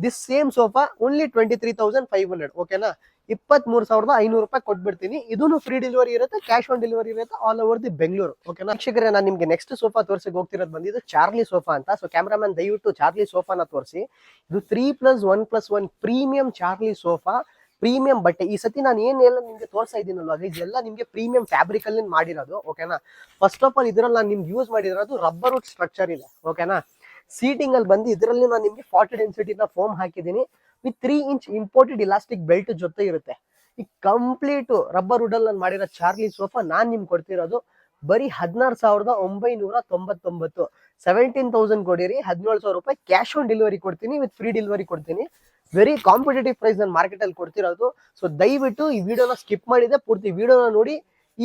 ದಿಸ್ ಸೇಮ್ ಸೋಫಾ ಓನ್ಲಿ 23,500 ಓಕೆನಾ. 23,500 ರೂಪಾಯಿ ಕೊಟ್ಬಿಡ್ತೀನಿ. ಇದೂ ಫ್ರೀ ಡೆಲಿವರಿ ಇರುತ್ತೆ, ಕ್ಯಾಶ್ ಆನ್ ಡೆಲಿವರಿ ಇರುತ್ತೆ ಆಲ್ ಓವರ್ ದಿ ಬೆಂಗಳೂರು ಓಕೆನಾ. ವೀಕ್ಷಕರೇ, ನಾನು ನಿಮ್ಗೆ ನೆಕ್ಸ್ಟ್ ಸೋಫಾ ತೋರಿಸಿ ಹೋಗ್ತಿರೋದು ಬಂದಿದ್ದು ಚಾರ್ಲಿ ಸೋಫಾ ಅಂತ. ಸೊ ಕ್ಯಾಮ್ರಾಮನ್ ದಯವಿಟ್ಟು ಚಾರ್ಲಿ ಸೋಫಾನ ತೋರಿಸಿ. ಇದು 3+1+1 ಪ್ರೀಮಿಯಂ ಚಾರ್ಲಿ ಸೋಫಾ, ಪ್ರೀಮಿಯಂ ಬಟ್ಟೆ. ಈ ಸತಿ ನಾನು ಏನೆಲ್ಲ ನಿಮ್ಗೆ ತೋರಿಸ್ತಾ ಇದ್ದೀನಲ್ವಾ ಇದೆಲ್ಲ ನಿಮ್ಗೆ ಪ್ರೀಮಿಯಂ ಫ್ಯಾಬ್ರಿಕ್ ಅಲ್ಲಿ ಮಾಡಿರೋದು ಓಕೆನಾ. ಫಸ್ಟ್ ಆಫ್ ಆಲ್ ಇದ್ರಲ್ಲಿ ನಾನು ನಿಮ್ಗೆ ಯೂಸ್ ಮಾಡಿರೋದು ರಬ್ಬರ್ ವುಡ್ ಸ್ಟ್ರಕ್ಚರ್ ಇದೆ ಓಕೆನಾ. ಸೀಟಿಂಗ್ ಅಲ್ಲಿ ಬಂದು ಇದರಲ್ಲಿ ನಾನು ನಿಮ್ಗೆ 40 ಡೆನ್ಸಿಟಿನ ಫೋಮ್ ಹಾಕಿದ್ದೀನಿ with 3 inch imported elastic belt ಜೊತೆ ಇರುತ್ತೆ. ಈ ಕಂಪ್ಲೀಟ್ ರಬ್ಬರ್ ವುಡ್ ಅಲ್ಲಿ ನಾನು ಮಾಡಿರೋ ಚಾರ್ಲಿ ಸೋಫಾ ನಾನ್ ನಿಮ್ಗೆ ಕೊಡ್ತಿರೋದು ಬರೀ 16,999. 17,000 ಕೊಡಿರಿ, 17,000 ರೂಪಾಯಿ ಕ್ಯಾಶ್ ಆನ್ ಡೆಲಿವರಿ ಕೊಡ್ತೀನಿ ವಿತ್ ಫ್ರೀ ಡೆಲಿವರಿ ಕೊಡ್ತೀನಿ. ವೆರಿ ಕಾಂಪಿಟೇಟಿವ್ ಪ್ರೈಸ್ ನಾನು ಮಾರ್ಕೆಟ್ ಅಲ್ಲಿ ಕೊಡ್ತಿರೋದು. ಸೊ ದಯವಿಟ್ಟು ಈ ವಿಡಿಯೋನ ಸ್ಕಿಪ್ ಮಾಡಿದೆ ಪೂರ್ತಿ ವಿಡಿಯೋನ ನೋಡಿ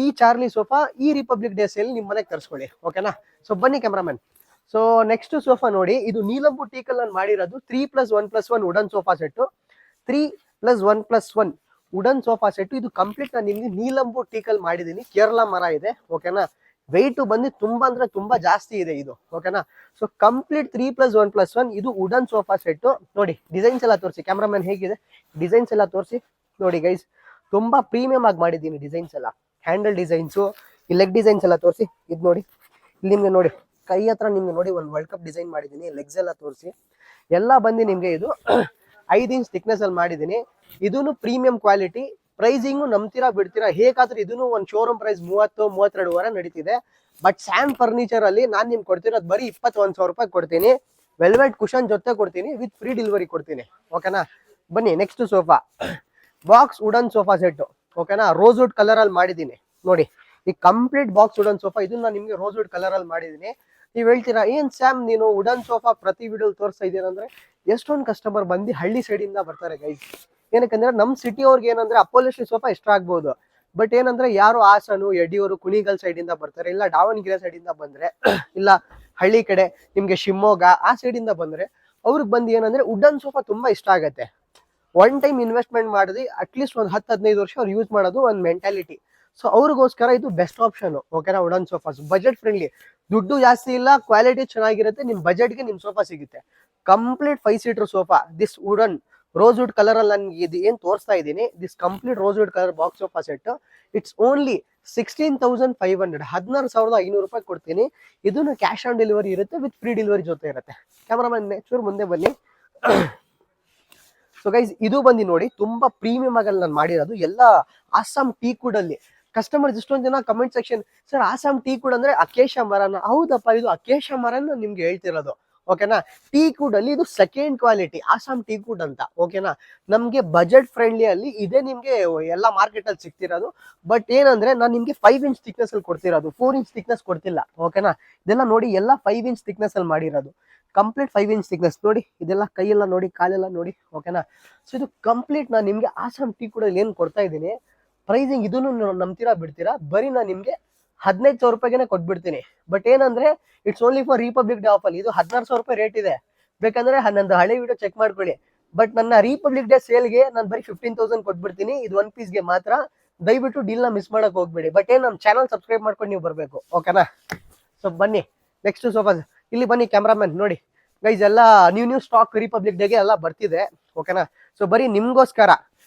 ಈ ಚಾರ್ಲಿ ಸೋಫಾ ಈ ರಿಪಬ್ಲಿಕ್ ಡೇ ಸೇಲ್ ನಿಮ್ಮ ಮನೆಗೆ ತರಿಸ್ಕೊಳ್ಳಿ ಓಕೆನಾ. ಸೊ ಬನ್ನಿ ಕ್ಯಾಮ್ರಾಮನ್. ಸೊ ನೆಕ್ಸ್ಟ್ ಸೋಫಾ ನೋಡಿ, ಇದು ನೀಲಂಬು ಟೀಕಲ್ ನಾನು ಮಾಡಿರೋದು 3+1+1 wooden sofa set. 3+1+1 wooden sofa set. ಇದು ಕಂಪ್ಲೀಟ್ ನಾನು ನಿಮ್ಗೆ ನೀಲಂಬು ಟೀಕಲ್ ಮಾಡಿದ್ದೀನಿ. ಕೇರಳ ಮರ ಇದೆ ಓಕೆನಾ. ವೆಯ್ಟ್ ಬಂದು ತುಂಬಾ ಅಂದ್ರೆ ತುಂಬಾ ಜಾಸ್ತಿ ಇದೆ ಇದು ಓಕೆನಾ. ಸೊ ಕಂಪ್ಲೀಟ್ 3+1+1 ಇದು ವುಡನ್ ಸೋಫಾ ಸೆಟ್. ನೋಡಿ ಡಿಸೈನ್ಸ್ ಎಲ್ಲ ತೋರಿಸಿ ಕ್ಯಾಮ್ರಾಮನ್, ಹೇಗಿದೆ ಡಿಸೈನ್ಸ್ ಎಲ್ಲ ತೋರಿಸಿ. ನೋಡಿ ಗೈಸ್, ತುಂಬಾ ಪ್ರೀಮಿಯಂ ಆಗಿ ಮಾಡಿದ್ದೀನಿ ಡಿಸೈನ್ಸ್ ಎಲ್ಲ. ಹ್ಯಾಂಡಲ್ ಡಿಸೈನ್ಸು, ಈ ಲೆಗ್ ಡಿಸೈನ್ಸ್ ಎಲ್ಲ ತೋರಿಸಿ. ಇದು ನೋಡಿ, ಇಲ್ಲಿ ನಿಮ್ಗೆ ನೋಡಿ ಕೈ ಹತ್ರ ನಿಮ್ಗೆ ನೋಡಿ ಒಂದು ವರ್ಲ್ಡ್ ಕಪ್ ಡಿಸೈನ್ ಮಾಡಿದ್ದೀನಿ. ಲೆಗ್ಸ್ ಎಲ್ಲ ತೋರಿಸಿ. ಎಲ್ಲ ಬಂದು ನಿಮ್ಗೆ ಇದು 5 ಇಂಚ್ ಥಿಕ್ನೆಸ್ ಅಲ್ಲಿ ಮಾಡಿದ್ದೀನಿ. ಇದೂನು ಪ್ರೀಮಿಯಂ ಕ್ವಾಲಿಟಿ. ಪ್ರೈಸಿಂಗು ನಂಬ್ತೀರಾ ಬಿಡ್ತೀರಾ, ಹೇಗಾದ್ರೂ ಇದನ್ನು ಒಂದು ಶೋರೂಮ್ ಪ್ರೈಸ್ 30-32 ನಡೀತಿದೆ. ಬಟ್ ಸ್ಯಾಮ್ ಫರ್ನಿಚರ್ ಅಲ್ಲಿ ನಾನು ನಿಮ್ಗೆ ಕೊಡ್ತಿರೋದು ಬರೀ 21,000 ರೂಪಾಯಿ ಕೊಡ್ತೀನಿ. ವೆಲ್ವೆಟ್ ಕುಶನ್ ಜೊತೆ ಕೊಡ್ತೀನಿ ವಿತ್ ಫ್ರೀ ಡೆಲಿವರಿ ಕೊಡ್ತೀನಿ ಓಕೆನಾ. ಬನ್ನಿ next sofa, box wooden sofa set ಓಕೆನಾ. ರೋಸ್ ವುಡ್ ಕಲರ್ ಅಲ್ಲಿ ಮಾಡಿದ್ದೀನಿ ನೋಡಿ. ಈ ಕಂಪ್ಲೀಟ್ ಬಾಕ್ಸ್ ವುಡನ್ ಸೋಫಾ ಇದನ್ನ ನಾನು ನಿಮ್ಗೆ ರೋಸ್ ವುಡ್ ಕಲರ್ ಅಲ್ಲಿ ಮಾಡಿದ್ದೀನಿ. ನೀವ್ ಹೇಳ್ತೀರಾ ಏನ್ ಸ್ಯಾಮ್ ನೀನು ವುಡನ್ ಸೋಫಾ ಪ್ರತಿ ವಿಡಿಯೋ ತೋರಿಸ್ತಾ ಇದೀರ ಅಂದ್ರೆ, ಎಷ್ಟೊಂದು ಕಸ್ಟಮರ್ ಬಂದು ಹಳ್ಳಿ ಸೈಡ್ ಇಂದ ಬರ್ತಾರೆ ಗೈಸ್. ಏನಕ್ಕಂದ್ರೆ ನಮ್ ಸಿಟಿ ಅವ್ರಿಗೆ ಏನಂದ್ರೆ ಅಪೋಲೋಶ್ರೀ ಸೋಫಾ ಇಷ್ಟ ಆಗ್ಬೋದು. ಬಟ್ ಏನಂದ್ರೆ ಯಾರು ಹಾಸನು, ಯಡಿಯೂರು, ಕುಣಿಗಲ್ ಸೈಡ್ ಇಂದ ಬರ್ತಾರೆ, ಇಲ್ಲ ದಾವಣಗೆರೆ ಸೈಡ್ ಇಂದ ಬಂದ್ರೆ, ಇಲ್ಲ ಹಳ್ಳಿ ಕಡೆ ನಿಮ್ಗೆ ಶಿವಮೊಗ್ಗ ಆ ಸೈಡ್ ಇಂದ ಬಂದ್ರೆ ಅವ್ರಿಗೆ ಬಂದು ಏನಂದ್ರೆ ವುಡನ್ ಸೋಫಾ ತುಂಬಾ ಇಷ್ಟ ಆಗತ್ತೆ. ಒನ್ ಟೈಮ್ ಇನ್ವೆಸ್ಟ್ಮೆಂಟ್ ಮಾಡಿದ್ವಿ ಅಟ್ಲೀಸ್ಟ್ ಒಂದು 10-15 ವರ್ಷ ಅವ್ರು ಯೂಸ್ ಮಾಡೋದು ಒಂದು ಮೆಂಟಾಲಿಟಿ. ಸೊ ಅವ್ರಿಗೋಸ್ಕರ ಇದು ಬೆಸ್ಟ್ ಆಪ್ಷನ್ ಓಕೆನಾ. ವುಡನ್ ಸೋಫಾಸ್ ಬಜೆಟ್ ಫ್ರೆಂಡ್ಲಿ, ದುಡ್ಡು ಜಾಸ್ತಿ ಇಲ್ಲ, ಕ್ವಾಲಿಟಿ ಚೆನ್ನಾಗಿರುತ್ತೆ, ನಿಮ್ ಬಜೆಟ್ಗೆ ನಿಮ್ ಸೋಫಾ ಸಿಗುತ್ತೆ. Complete 5 seater sofa. This wooden rose wood colour ಅಲ್ಲಿ ನನ್ಗೆ ಇದು ಏನ್ ತೋರಿಸ್ತಾ ಇದ್ದೀನಿ, this complete rose wood colour box sofa set. It's only 16,500, 16,500 ರೂಪಾಯಿ ಕೊಡ್ತೀನಿ. ಇದನ್ನು ಕ್ಯಾಶ್ ಆನ್ ಡೆಲಿವರಿ ಇರುತ್ತೆ ವಿತ್ ಫ್ರೀ ಡೆಲಿವರಿ ಜೊತೆ ಇರುತ್ತೆ. ಕ್ಯಾಮ್ರಾಮನ್ ಚೂರು ಮುಂದೆ ಬನ್ನಿ. ಸೊ ಗೈಸ್, ಇದು ಬಂದು ನೋಡಿ ತುಂಬಾ ಪ್ರೀಮಿಯಂ ಆಗಿ ನಾನು ಮಾಡಿರೋದು ಎಲ್ಲ ಆಸಾಮ್ ಟೀಕ್ ವುಡ್ ಅಲ್ಲಿ. ಕಸ್ಟಮರ್ಸ್ ಇಷ್ಟೊಂದು ಜನ comment section, sir Assam teak wood ಅಂದ್ರೆ ಅಕೇಶ ಮರನ? ಹೌದಪ್ಪ, ಇದು ಅಕೇಶ ಮರನ ನಿಮ್ಗೆ ಹೇಳ್ತಿರೋದು ಓಕೆನಾ. ಟೀಕ್ ವುಡ್ ಅಲ್ಲಿ ಇದು second quality Assam teak wood ಅಂತ ಓಕೆನಾ. ನಮ್ಗೆ ಬಜೆಟ್ ಫ್ರೆಂಡ್ಲಿ ಅಲ್ಲಿ ಇದೆ ನಿಮ್ಗೆ ಎಲ್ಲ ಮಾರ್ಕೆಟ್ ಅಲ್ಲಿ ಸಿಗ್ತಿರೋದು. ಬಟ್ ಏನಂದ್ರೆ ನಾನು ನಿಮ್ಗೆ 5 ಇಂಚ್ ಥಿಕ್ನೆಸ್ ಅಲ್ಲಿ ಕೊಡ್ತಿರೋದು, 4 ಇಂಚ್ ಥಿಕ್ನೆಸ್ ಕೊಡ್ತಿಲ್ಲ ಓಕೆನಾ. ಇದೆಲ್ಲ ನೋಡಿ ಎಲ್ಲ 5 ಇಂಚ್ ಥಿಕ್ನೆಸ್ ಅಲ್ಲಿ ಮಾಡಿರೋದು. ಕಂಪ್ಲೀಟ್ 5 ಇಂಚ್ ಥಿಕ್ನೆಸ್ ನೋಡಿ. ಇದೆಲ್ಲ ಕೈಯೆಲ್ಲ ನೋಡಿ, ಕಾಲೆಲ್ಲ ನೋಡಿ ಓಕೆನಾ. ಸೊ ಇದು ಕಂಪ್ಲೀಟ್ ನಾನು ನಿಮ್ಗೆ ಆಸಾಮ್ ಟೀಕ್ ವುಡ್ ಅಲ್ಲಿ ಏನ್ ಕೊಡ್ತಾ ಇದ್ದೀನಿ, ಪ್ರೈಸಿಂಗ್ ಇದನ್ನು ನಂಬ್ತೀರಾ ಬಿಡ್ತೀರಾ, ಬರೀ ನಾನು ನಿಮ್ಗೆ 15,000 ರೂಪಾಯಿಗೆ ಕೊಟ್ಬಿಡ್ತೀನಿ. ಬಟ್ ಏನಂದ್ರೆ it's only for republic day offer. ಇದು 16,000 ರೂಪಾಯಿ ರೇಟ್ ಇದೆ. ಬೇಕಂದ್ರೆ ನಂದು ಹಳೆ ವಿಡಿಯೋ ಚೆಕ್ ಮಾಡ್ಕೊಳ್ಳಿ. ಬಟ್ ನನ್ನ ರಿಪಬ್ಲಿಕ್ ಡೇ ಸೇಲ್ಗೆ ನಾನು ಬರೀ 15,000 ಕೊಟ್ಬಿಡ್ತೀನಿ. ಇದು 1 ಪೀಸ್ಗೆ ಮಾತ್ರ. ದಯವಿಟ್ಟು ಡೀಲ್ ನ ಮಿಸ್ ಮಾಡಕ್ ಹೋಗ್ಬೇಡಿ. ಬಟ್ ಏನ್ ನಮ್ಮ ಚಾನಲ್ ಸಬ್ಸ್ಕ್ರೈಬ್ ಮಾಡ್ಕೊಂಡು ನೀವು ಬರ್ಬೇಕು ಓಕೆನಾ. ಸೊ ಬನ್ನಿ ನೆಕ್ಸ್ಟ್ ಸೋಫಾ. ಇಲ್ಲಿ ಬನ್ನಿ ಕ್ಯಾಮ್ರಾಮನ್ ನೋಡಿ ಗೈಸ್, ಎಲ್ಲ ನ್ಯೂ ಸ್ಟಾಕ್ ರಿಪಬ್ಲಿಕ್ ಡೇಗೆ ಎಲ್ಲ ಬರ್ತಿದೆ ಓಕೆನಾ. ಸೊ ಬರೀ ನಿಮ್ಗೋಸ್ಕರ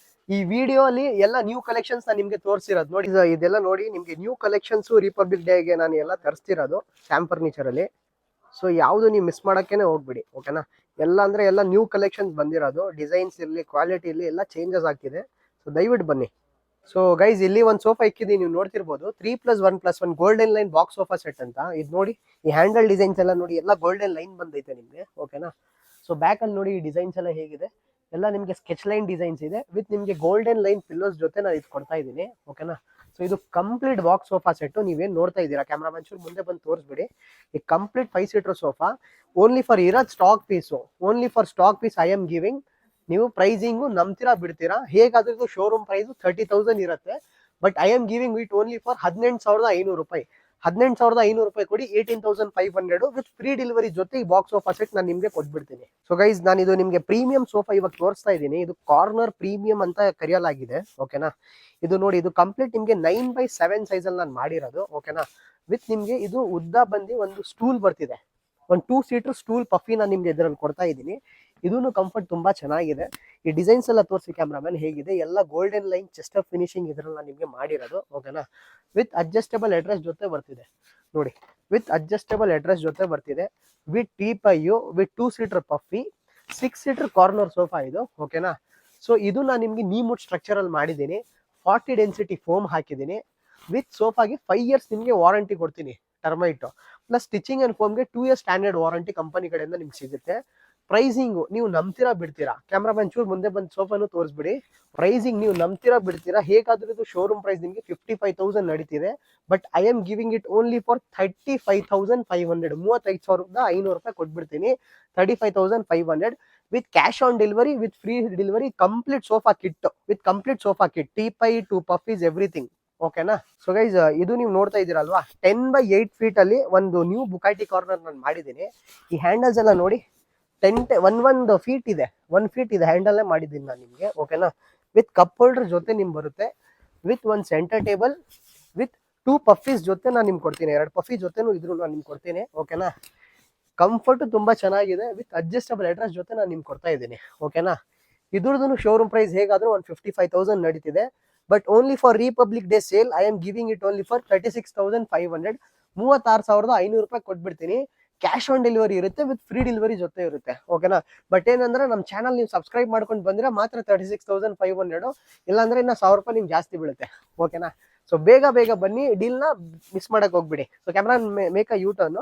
ಈ ವಿಡಿಯೋ ಅಲ್ಲಿ ಎಲ್ಲ ನ್ಯೂ ಕಲೆಕ್ಷನ್ಸ್ ನಾನು ನಿಮ್ಗೆ ತೋರಿಸಿರೋದು ನೋಡಿ. ಇದೆಲ್ಲ ನೋಡಿ ನಿಮ್ಗೆ ನ್ಯೂ ಕಲೆಕ್ಷನ್ಸ್ ರಿಪಬ್ಲಿಕ್ ಡೇಗೆ ನಾನು ಎಲ್ಲ ತರಿಸ್ತಿರೋದು ಸ್ಯಾಮ್ ಫರ್ನಿಚರ್ ಅಲ್ಲಿ. ಸೊ ಯಾವುದು ನೀವು ಮಿಸ್ ಮಾಡಕ್ಕೇನೆ ಹೋಗ್ಬಿಡಿ ಓಕೆನಾ. ಎಲ್ಲ ಅಂದ್ರೆ ಎಲ್ಲ ನ್ಯೂ ಕಲೆಕ್ಷನ್ಸ್ ಬಂದಿರೋದು. ಡಿಸೈನ್ಸ್ ಇರಲಿ, ಕ್ವಾಲಿಟಿ ಇರಲಿ, ಎಲ್ಲ ಚೇಂಜಸ್ ಆಗ್ತಿದೆ. ಸೊ ದಯವಿಟ್ಟು ಬನ್ನಿ. ಸೊ ಗೈಸ್, ಇಲ್ಲಿ ಒಂದು ಸೋಫಾ ಇಕ್ಕಿದ್ದೀನಿ, ನೀವು ನೋಡ್ತಿರ್ಬೋದು. 3+1+1 golden line box sofa set ಅಂತ. ಇದು ನೋಡಿ, ಈ ಹ್ಯಾಂಡಲ್ ಡಿಸೈನ್ಸ್ ಎಲ್ಲ ನೋಡಿ, ಎಲ್ಲ ಗೋಲ್ಡನ್ ಲೈನ್ ಬಂದೈತೆ ನಿಮ್ಗೆ ಓಕೆನಾ. ಸೊ ಬ್ಯಾಕ್ ಅಲ್ಲಿ ನೋಡಿ ಈ ಡಿಸೈನ್ಸ್ ಎಲ್ಲ ಹೇಗಿದೆ, ಎಲ್ಲ ನಿಮ್ಗೆ ಸ್ಕೆಚ್ ಲೈನ್ ಡಿಸೈನ್ಸ್ ಇದೆ ವಿತ್ ನಿಮ್ಗೆ ಗೋಲ್ಡನ್ ಲೈನ್ ಪಿಲ್ಲೋಸ್ ಜೊತೆ ನಾನು ಇದು ಕೊಡ್ತಾ ಇದ್ದೀನಿ ಓಕೆನಾ. ಸೊ ಇದು ಕಂಪ್ಲೀಟ್ ಬಾಕ್ಸ್ ಸೋಫಾ ಸೆಟ್. ನೀವೇನ್ ನೋಡ್ತಾ ಇದ್ದೀರಾ, ಕ್ಯಾಮ್ರಾಮನ್ ಚೂರು ಮುಂದೆ ಬಂದು ತೋರಿಸ್ಬಿಡಿ. ಈ complete 5 seater sofa only for ಇರೋದು stock piece. Only for stock piece I am giving. ನೀವು ಪ್ರೈಸಿಂಗು ನಂಬ್ತೀರಾ ಬಿಡ್ತೀರಾ, ಹೇಗಾದ್ರೂ ಶೋರೂಮ್ ಪ್ರೈಸ್ 30,000 ಇರುತ್ತೆ. But I am giving it only for 18,500 ರೂಪಾಯಿ. 18,500 ರೂಪಾಯಿ ಕೊಡಿ, 18,500 ವಿತ್ ಫ್ರೀ ಡೆಲಿವರಿ ಜೊತೆ ಈ ಬಾಕ್ಸ್ ಸೋಫಾ ಸೆಟ್ ನಾನು ನಿಮ್ಗೆ ಕೊಟ್ಬಿಡ್ತೀನಿ. ಸೊ ಗೈಸ್, ನಾನು ಇದು ನಿಮ್ಗೆ ಪ್ರೀಮಿಯಂ ಸೋಫಾ ಇವಾಗ ತೋರಿಸ್ತಾ ಇದ್ದೀನಿ. ಇದು ಕಾರ್ನರ್ ಪ್ರೀಮಿಯಂ ಅಂತ ಕರೆಯಲಾಗಿದೆ ಓಕೆನಾ. ಇದು ನೋಡಿ, ಇದು ಕಂಪ್ಲೀಟ್ ನಿಮ್ಗೆ 9/7 ಸೈಜ್ ಅಲ್ಲಿ ನಾನು ಮಾಡಿರೋದು ಓಕೆನಾ. ವಿತ್ ನಿಮ್ಗೆ ಇದು ಉದ್ದ ಬಂದು ಒಂದು ಸ್ಟೂಲ್ ಬರ್ತಿದೆ ಒಂದು 2 ಸೀಟರ್ ಸ್ಟೂಲ್ ಪಫಿ ನಾನು ನಿಮ್ಗೆ ಇದರಲ್ಲಿ ಕೊಡ್ತಾ ಇದ್ದೀನಿ. ಇದೂ ಕಂಫರ್ಟ್ ತುಂಬಾ ಚೆನ್ನಾಗಿದೆ. ಈ ಡಿಸೈನ್ಸ್ ಎಲ್ಲ ತೋರಿಸಿ ಕ್ಯಾಮ್ರಾಮನ್ ಹೇಗಿದೆ, ಎಲ್ಲ ಗೋಲ್ಡನ್ ಲೈನ್ ಚೆಸ್ಟರ್ ಫಿನಿಶಿಂಗ್ ಇದರಲ್ಲಿ ನಾನು ನಿಮಗೆ ಮಾಡಿರೋದು. ಓಕೆನಾ, ವಿತ್ ಅಡ್ಜಸ್ಟಬಲ್ ಅಡ್ರೆಸ್ ಜೊತೆ ಬರ್ತಿದೆ ನೋಡಿ, ವಿತ್ ಅಡ್ಜಸ್ಟಬಲ್ ಅಡ್ರೆಸ್ ಜೊತೆ ಬರ್ತಿದೆ, with teapoy, with 2 seater puffy, 6 seater corner sofa ಇದು. ಓಕೆನಾ, ಸೊ ಇದು ನಾನು ನಿಮ್ಗೆ ನೀಮುಡ್ ಸ್ಟ್ರಕ್ಚರ್ ಅಲ್ಲಿ ಮಾಡಿದ್ದೀನಿ, 40 ಡೆನ್ಸಿಟಿ ಫೋಮ್ ಹಾಕಿದ್ದೀನಿ. ವಿತ್ ಸೋಫಾಗೆ 5 ಇಯರ್ಸ್ ನಿಮಗೆ ವಾರಂಟಿ ಕೊಡ್ತೀನಿ ಟರ್ಮೈಟ್, ಪ್ಲಸ್ ಸ್ಟಿಚಿಂಗ್ ಅಂಡ್ ಫೋಮ್ಗೆ 2 ಇಯರ್ಸ್ ಸ್ಟ್ಯಾಂಡರ್ಡ್ ವಾರಂಟಿ ಕಂಪನಿ ಕಡೆಯಿಂದ ನಿಮ್ಗೆ ಸಿಗುತ್ತೆ. ಪ್ರೈಸಿಂಗು ನೀವು ನಂಬ್ತೀರಾ ಬಿಡ್ತೀರಾ, ಕ್ಯಾಮ್ರಾಮನ್ ಚೂರ್ ಮುಂದೆ ಬಂದು ಸೋಫಾನು ತೋರಿಸ್ಬಿಡಿ. ಪ್ರೈಸಿಂಗ್ ನೀವು ನಂಬ್ತೀರಾ ಬಿಡ್ತೀರಾ, ಹೇಗಾದ್ರೂ ಇದು ಶೋರೂಮ್ ಪ್ರೈಸ್ ನಿಮಗೆ 55,000 ನಡೀತಿದೆ. But I am giving it only for 35,500, 35,500 ರೂಪಾಯಿ ಕೊಟ್ಬಿಡ್ತೀನಿ. 35,500 with cash on delivery, with free delivery, complete sofa kit, with complete sofa kit, teapoy, 2 puffies, everything. ಓಕೆನಾ, ಸೊ ಗೈಸ್ ಇದು ನೀವು ನೋಡ್ತಾ ಇದ್ದೀರಲ್ವಾ, 10x8 ಫೀಟ್ ಅಲ್ಲಿ ಒಂದು ನ್ಯೂ ಬುಕಾಟಿ ಕಾರ್ನರ್ ನಾನು ಮಾಡಿದ್ದೀನಿ. ಈ ಹ್ಯಾಂಡಲ್ಸ್ ಎಲ್ಲ ನೋಡಿ, 1 ಫೀಟ್ ಇದೆ, 1 ಫೀಟ್ ಇದೆ ಹ್ಯಾಂಡಲ್ ಮಾಡಿದ್ದೀನಿ ನಾನು ನಿಮಗೆ. ಓಕೆನಾ, ವಿತ್ ಕಪ್ ಹೋಲ್ಡರ್ ಜೊತೆ ನಿಮ್ಗೆ ಬರುತ್ತೆ, ವಿತ್ 1 ಸೆಂಟರ್ ಟೇಬಲ್, ವಿತ್ 2 ಪಫೀಸ್ ಜೊತೆ ನಾನು ನಿಮ್ಗೆ ಕೊಡ್ತೀನಿ, 2 ಪಫಿ ಜೊತೆನೂ ಇದ್ರು ನಾನು ನಿಮ್ಗೆ ಕೊಡ್ತೀನಿ. ಓಕೆನಾ, ಕಂಫರ್ಟ್ ತುಂಬಾ ಚೆನ್ನಾಗಿದೆ, ವಿತ್ ಅಡ್ಜಸ್ಟಬಲ್ ಅಡ್ರೆಸ್ ಜೊತೆ ನಾನು ನಿಮ್ಗೆ ಕೊಡ್ತಾ ಇದ್ದೀನಿ. ಓಕೆನಾ, ಇದ್ರದ್ದು ಶೋರೂಮ್ ಪ್ರೈಸ್ ಹೇಗಾದ್ರೂ 155,000 ನಡೀತಿದೆ. But only for republic day sale I am giving it only for 36,500, 36,500 ರೂಪಾಯಿ ಕೊಟ್ಬಿಡ್ತೀನಿ. ಕ್ಯಾಶ್ ಆನ್ ಡೆಲಿವರಿ ಇರುತ್ತೆ, ವಿತ್ ಫ್ರೀ ಡೆಲಿವರಿ ಜೊತೆ ಇರುತ್ತೆ. ಓಕೆನಾ, ಬಟ್ ಏನಂದ್ರೆ ನಮ್ಮ ಚಾನಲ್ ನೀವು ಸಬ್ಸ್ಕ್ರೈಬ್ ಮಾಡ್ಕೊಂಡು ಬಂದ್ರೆ ಮಾತ್ರ 36,500, ಇಲ್ಲಾಂದ್ರೆ ಇನ್ನ 1,000 ರೂಪಾಯಿ ನಿಮ್ಗೆ ಜಾಸ್ತಿ ಬೀಳುತ್ತೆ. ಓಕೆನಾ, ಸೊ ಬೇಗ ಬೇಗ ಬನ್ನಿ, ಡೀಲ್ನ ಮಿಸ್ ಮಾಡಕ್ ಹೋಗ್ಬಿಡಿ. So camera make a U turn.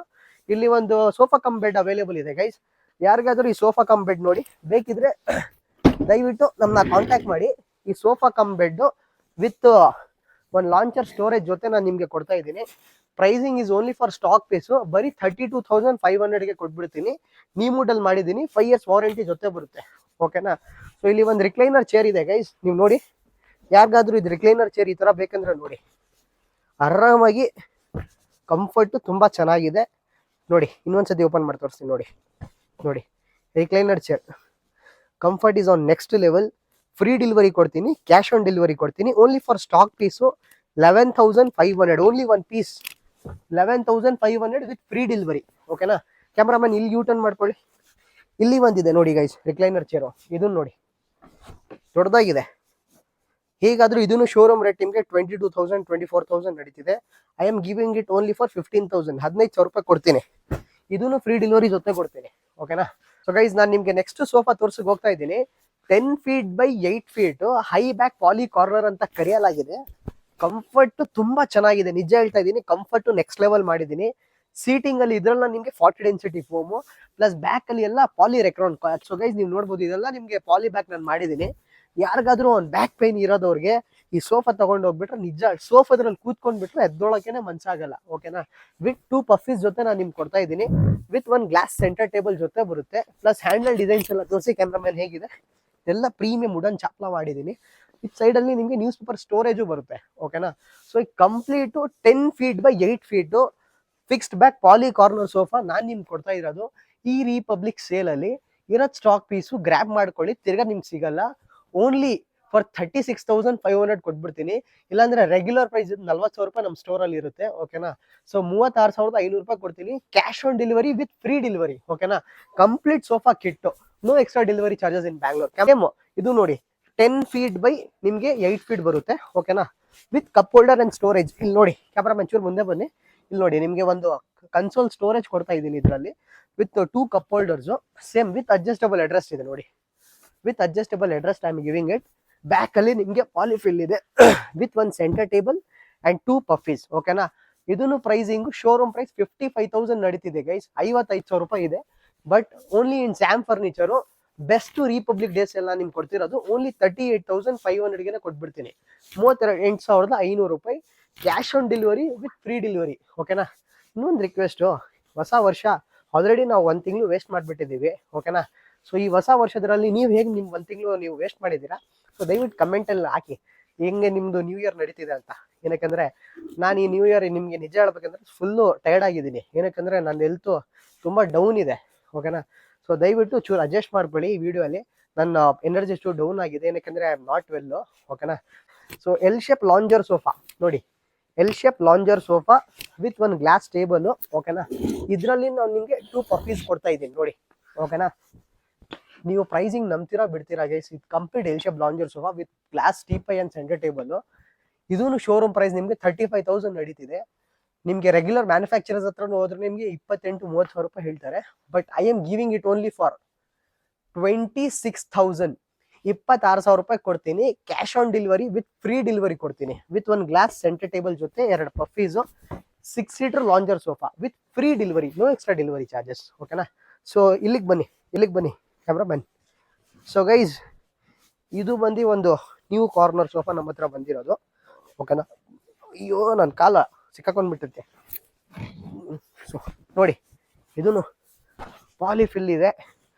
ಇಲ್ಲಿ ಒಂದು ಸೋಫಾ ಕಮ್ ಬೆಡ್ ಅವೈಲೇಬಲ್ ಇದೆ ಗೈಸ್, ಯಾರಿಗಾದ್ರೂ ಈ ಸೋಫಾ ಕಮ್ ಬೆಡ್ ನೋಡಿ ಬೇಕಿದ್ರೆ ದಯವಿಟ್ಟು ನಮ್ಮನ್ನ ಕಾಂಟ್ಯಾಕ್ಟ್ ಮಾಡಿ. ಈ sofa cum bed with 1 launcher storage ಜೊತೆ ನಾನು ನಿಮ್ಗೆ ಕೊಡ್ತಾ ಇದ್ದೀನಿ. Pricing is only for stock piece, ಬರೀ 32,500ಗೆ ಕೊಟ್ಬಿಡ್ತೀನಿ. ನೀಮೂಡಲ್ಲಿ ಮಾಡಿದ್ದೀನಿ, 5 ಇಯರ್ಸ್ ವಾರಂಟಿ ಜೊತೆ ಬರುತ್ತೆ. ಓಕೆನಾ, ಸೊ ಇಲ್ಲಿ ಒಂದು ರಿಕ್ಲೈನರ್ ಚೇರ್ ಇದೆ ಗೈಸ್, ನೀವು ನೋಡಿ, ಯಾರಿಗಾದ್ರೂ ಇದು ರಿಕ್ಲೈನರ್ ಚೇರ್ ಈ ತರ ಬೇಕಂದ್ರೆ ನೋಡಿ, ಆರಾಮಾಗಿ ಕಂಫರ್ಟ್ ತುಂಬಾ ಚೆನ್ನಾಗಿದೆ ನೋಡಿ. ಇನ್ನೊಂದ್ಸತಿ ಓಪನ್ ಮಾಡಿ ತೋರಿಸ್ತೀನಿ ನೋಡಿ, ನೋಡಿ recliner chair, comfort is on next level. Free delivery ಕೊಡ್ತೀನಿ, ಕ್ಯಾಶ್ ಆನ್ ಡೆಲಿವರಿ ಕೊಡ್ತೀನಿ. Only for stock piece 11,500, only 1 piece 11,500 with free delivery. ಓಕೆನಾ, ಕ್ಯಾಮ್ರಾಮನ್ ಇಲ್ಲಿ ಯೂ ಟರ್ನ್ ಮಾಡ್ಕೊಳ್ಳಿ. ಇಲ್ಲಿ ಒಂದಿದೆ ನೋಡಿ ಗೈಸ್ ರಿಕ್ಲೈನರ್ ಚೇರು, ಇದನ್ನ ನೋಡಿ ದೊಡ್ಡದಾಗಿದೆ. ಹೇಗಾದ್ರೂ ಇದನ್ನು ಶೋರೂಮ್ ರೇಟ್ ನಿಮಗೆ 22,000, 24,000 ನಡೀತಿದೆ. I am giving it only for 15,000, 15,000 ರೂಪಾಯಿ ಕೊಡ್ತೀನಿ. ಇದನ್ನು ಫ್ರೀ ಡೆಲಿವರಿ ಜೊತೆ ಕೊಡ್ತೀನಿ. ಓಕೆನಾ, ಸೊ ಗೈಸ್ ನಾನು ನಿಮ್ಗೆ ನೆಕ್ಸ್ಟ್ ಸೋಫಾ ತೋರ್ಸಕ್ ಹೋಗ್ತಾ ಇದ್ದೀನಿ. 10 feet by 8 feet high back poly corner ಅಂತ ಕರೆಯಲಾಗಿದೆ. ಕಂಫರ್ಟ್ ತುಂಬಾ ಚೆನ್ನಾಗಿದೆ, ನಿಜ ಹೇಳ್ತಾ ಇದ್ದೀನಿ, ಕಂಫರ್ಟ್ ನೆಕ್ಸ್ಟ್ ಲೆವೆಲ್ ಮಾಡಿದ್ದೀನಿ. ಸೀಟಿಂಗ್ ಅಲ್ಲಿ ಇದ್ರಲ್ಲಿ ನಿಮ್ಗೆ 40 ಡೆನ್ಸಿಟಿ ಫೋಮು, ಪ್ಲಸ್ ಬ್ಯಾಕ್ ಅಲ್ಲಿ ಎಲ್ಲ ಪಾಲಿ ರೆಕ್ರಾನ್. ಸೊ ಗೈಸ್ ನೀವು ನೋಡ್ಬೋದು, ಇದೆಲ್ಲ ನಿಮ್ಗೆ ಪಾಲಿ ಬ್ಯಾಕ್ ನಾನು ಮಾಡಿದ್ದೀನಿ. ಯಾರಿಗಾದ್ರೂ ಒಂದು ಬ್ಯಾಕ್ ಪೈನ್ ಇರೋದವ್ರಿಗೆ ಈ ಸೋಫಾ ತಗೊಂಡು ಹೋಗ್ಬಿಟ್ರೆ ನಿಜ ಸೋಫಾದ್ರಲ್ಲಿ ಕೂತ್ಕೊಂಡ್ಬಿಟ್ರೆ ಎದ್ದೊಳಕೇನೆ ಮನ್ಸಾಗಲ್ಲ. ಓಕೆನಾ, ವಿತ್ 2 ಪಫೀಸ್ ಜೊತೆ ನಾನು ನಿಮ್ಗೆ ಕೊಡ್ತಾ ಇದ್ದೀನಿ, ವಿತ್ 1 ಗ್ಲಾಸ್ ಸೆಂಟರ್ ಟೇಬಲ್ ಜೊತೆ ಬರುತ್ತೆ. ಪ್ಲಸ್ ಹ್ಯಾಂಡಲ್ ಡಿಸೈನ್ಸ್ ಎಲ್ಲ ತೋರಿಸಿ ಕ್ಯಾಮ್ರಾಮನ್ ಹೇಗಿದೆ, ಎಲ್ಲ ಪ್ರೀಮಿಯಂ ವುಡನ್ ಚಾಪ್ಲ ಮಾಡಿದ್ದೀನಿ. ಈ ಸೈಡ್ ಅಲ್ಲಿ ನಿಮಗೆ ನ್ಯೂಸ್ ಪೇಪರ್ ಸ್ಟೋರೇಜು ಬರುತ್ತೆ. ಓಕೆನಾ, ಸೊ ಈ complete 10 feet by 8 feet fixed back poly corner sofa ನಾನು ನಿಮ್ಗೆ ಕೊಡ್ತಾ ಇರೋದು. ಈ ರಿಪಬ್ಲಿಕ್ ಸೇಲ್ ಅಲ್ಲಿ ಇರೋದ್ ಸ್ಟಾಕ್ ಪೀಸು ಗ್ರ್ಯಾಬ್ ಮಾಡ್ಕೊಳ್ಳಿ, ತಿರ್ಗಾ ನಿಮ್ಗೆ ಸಿಗಲ್ಲ. ಓನ್ಲಿ ಫಾರ್ 36,500 ಕೊಟ್ಬಿಡ್ತೀನಿ. ಇಲ್ಲಾಂದ್ರೆ ರೆಗ್ಯುಲರ್ ಪ್ರೈಸ್ 40,000 ರೂಪಾಯಿ ನಮ್ಮ ಸ್ಟೋರ್ ಅಲ್ಲಿ ಇರುತ್ತೆ. ಓಕೆನಾ, ಸೊ 36,500 ರೂಪಾಯಿ ಕೊಡ್ತೀನಿ, cash on delivery with free delivery. ಓಕೆನಾ, complete sofa kit, no extra delivery charges in Bangalore. ಇದು ನೋಡಿ 10 ಫೀಟ್ ಬೈ ನಿಮ್ಗೆ 8 ಫೀಟ್ ಬರುತ್ತೆ. ಓಕೆನಾ, with cup holder and storage. ಇಲ್ಲಿ ನೋಡಿ ಕ್ಯಾಮ್ರಾ ಮಂಚೂರ್ ಮುಂದೆ ಬನ್ನಿ, ಇಲ್ಲಿ ನೋಡಿ ನಿಮ್ಗೆ ಒಂದು ಕನ್ಸೋಲ್ ಸ್ಟೋರೇಜ್ ಕೊಡ್ತಾ ಇದ್ದೀನಿ ಇದರಲ್ಲಿ, with 2 cup holders, same with adjustable headrest ಇದೆ ನೋಡಿ, with adjustable address I am giving it. Back ಅಲ್ಲಿ ನಿಮ್ಗೆ ಪಾಲಿಫಿಲ್ ಇದೆ, ವಿತ್ 1 ಸೆಂಟರ್ ಟೇಬಲ್ ಅಂಡ್ 2 ಪಫೀಸ್. ಓಕೆನಾ, ಇದನ್ನು ಪ್ರೈಸಿಂಗ್ ಶೋರೂಮ್ ಪ್ರೈಸ್ 55,000 ನಡೀತಿದೆ ಗೈಸ್, 55,000 ರೂಪಾಯಿ ಇದೆ. But only in Sam furniture best republic days ಎಲ್ಲ ನಿಮ್ಗೆ ಕೊಡ್ತಿರೋದು ಓನ್ಲಿ 38,500ಗೆ ಕೊಟ್ಬಿಡ್ತೀನಿ, 38,500 ರೂಪಾಯಿ, cash on delivery with free delivery. ಓಕೆನಾ, ಇನ್ನೊಂದು ರಿಕ್ವೆಸ್ಟು, ಹೊಸ ವರ್ಷ ಆಲ್ರೆಡಿ ನಾವು 1 ತಿಂಗಳು ವೇಸ್ಟ್ ಮಾಡಿಬಿಟ್ಟಿದ್ದೀವಿ. ಓಕೆನಾ, ಸೊ ಈ ಹೊಸ ವರ್ಷದಲ್ಲಿ ನೀವು ಹೇಗೆ ನಿಮ್ಮ 1 ತಿಂಗಳು ನೀವು ವೇಸ್ಟ್ ಮಾಡಿದ್ದೀರಾ, ಸೊ ದಯವಿಟ್ಟು ಕಮೆಂಟಲ್ಲಿ ಹಾಕಿ ಹೆಂಗೆ ನಿಮ್ಮದು ನ್ಯೂ ಇಯರ್ ನಡೀತಿದೆ ಅಂತ. ಏನಕ್ಕಂದರೆ ನಾನು ಈ ನ್ಯೂ ಇಯರ್ ನಿಮಗೆ ನಿಜ ಹೇಳ್ಬೇಕಂದ್ರೆ ಫುಲ್ಲು ಟಯರ್ಡ್ ಆಗಿದ್ದೀನಿ, ಏನಕ್ಕಂದರೆ ನನ್ನ ಹೆಲ್ತು ತುಂಬ ಡೌನ್ ಇದೆ. ಓಕೆನಾ, ಸೊ ದಯವಿಟ್ಟು ಚೂರು ಅಡ್ಜಸ್ಟ್ ಮಾಡ್ಕೊಳ್ಳಿ. ಈ ವಿಡಿಯೋಲಿ ನನ್ನ ಎನರ್ಜಿ ಚೂರು ಡೌನ್ ಆಗಿದೆ, ಏನಕ್ಕಂದರೆ ಐ ಆಮ್ ನಾಟ್ ವೆಲ್ಲು. ಓಕೆನಾ, so L shape lounger sofa ನೋಡಿ, L shape lounger sofa with ಒಂದು ಗ್ಲಾಸ್ ಟೇಬಲ್. ಓಕೆನಾ, ಇದರಲ್ಲಿ ನಾನು ನಿಮಗೆ 2 ಪಫೀಸ್ ಕೊಡ್ತಾ ಇದ್ದೀನಿ ನೋಡಿ. ಓಕೆನಾ, ನೀವು ಪ್ರೈಸಿಂಗ್ ನಂಬ್ತೀರಾ ಬಿಡ್ತೀರಾ ಗೈಸ್, ಇದು complete L shape lounger sofa with glass teapoy and centre table. ಇದೂ ಶೋರೂಮ್ ಪ್ರೈಸ್ ನಿಮಗೆ 35,000 ನಡೀತಿದೆ. ನಿಮಗೆ ರೆಗ್ಯುಲರ್ ಮ್ಯಾನುಫ್ಯಾಕ್ಚರರ್ಸ್ ಹತ್ರ ಹೋದ್ರೆ ನಿಮಗೆ 28-30 ಸಾವಿರ ರೂಪಾಯಿ ಹೇಳ್ತಾರೆ. But I am giving it only for 26,000, 26,000 ರೂಪಾಯಿ ಕೊಡ್ತೀನಿ. Cash on delivery with free delivery ಕೊಡ್ತೀನಿ. ವಿತ್ ಒಂದು ಗ್ಲಾಸ್ ಸೆಂಟರ್ ಟೇಬಲ್ ಜೊತೆ 2 poufs, 6 seater lounger sofa with free delivery, no extra delivery charges. ಓಕೆನಾ, ಸೊ ಇಲ್ಲಿಗೆ ಬನ್ನಿ ಕ್ಯಾಮ್ರಾ ಬನ್ನಿ. ಸೊ ಗೈಸ್, ಇದು ಬಂದು ಒಂದು ನ್ಯೂ ಕಾರ್ನರ್ ಸೋಫಾ ನಮ್ಮ ಹತ್ರ ಬಂದಿರೋದು. ಓಕೆನಾ, ಅಯ್ಯೋ ನನ್ನ ಕಾಲ ಸಿಕ್ಕಾಕೊಂಡ್ಬಿಟ್ಟೈತೆ. ಸೊ ನೋಡಿ, ಇದೂ ಪಾಲಿಫಿಲ್ ಇದೆ,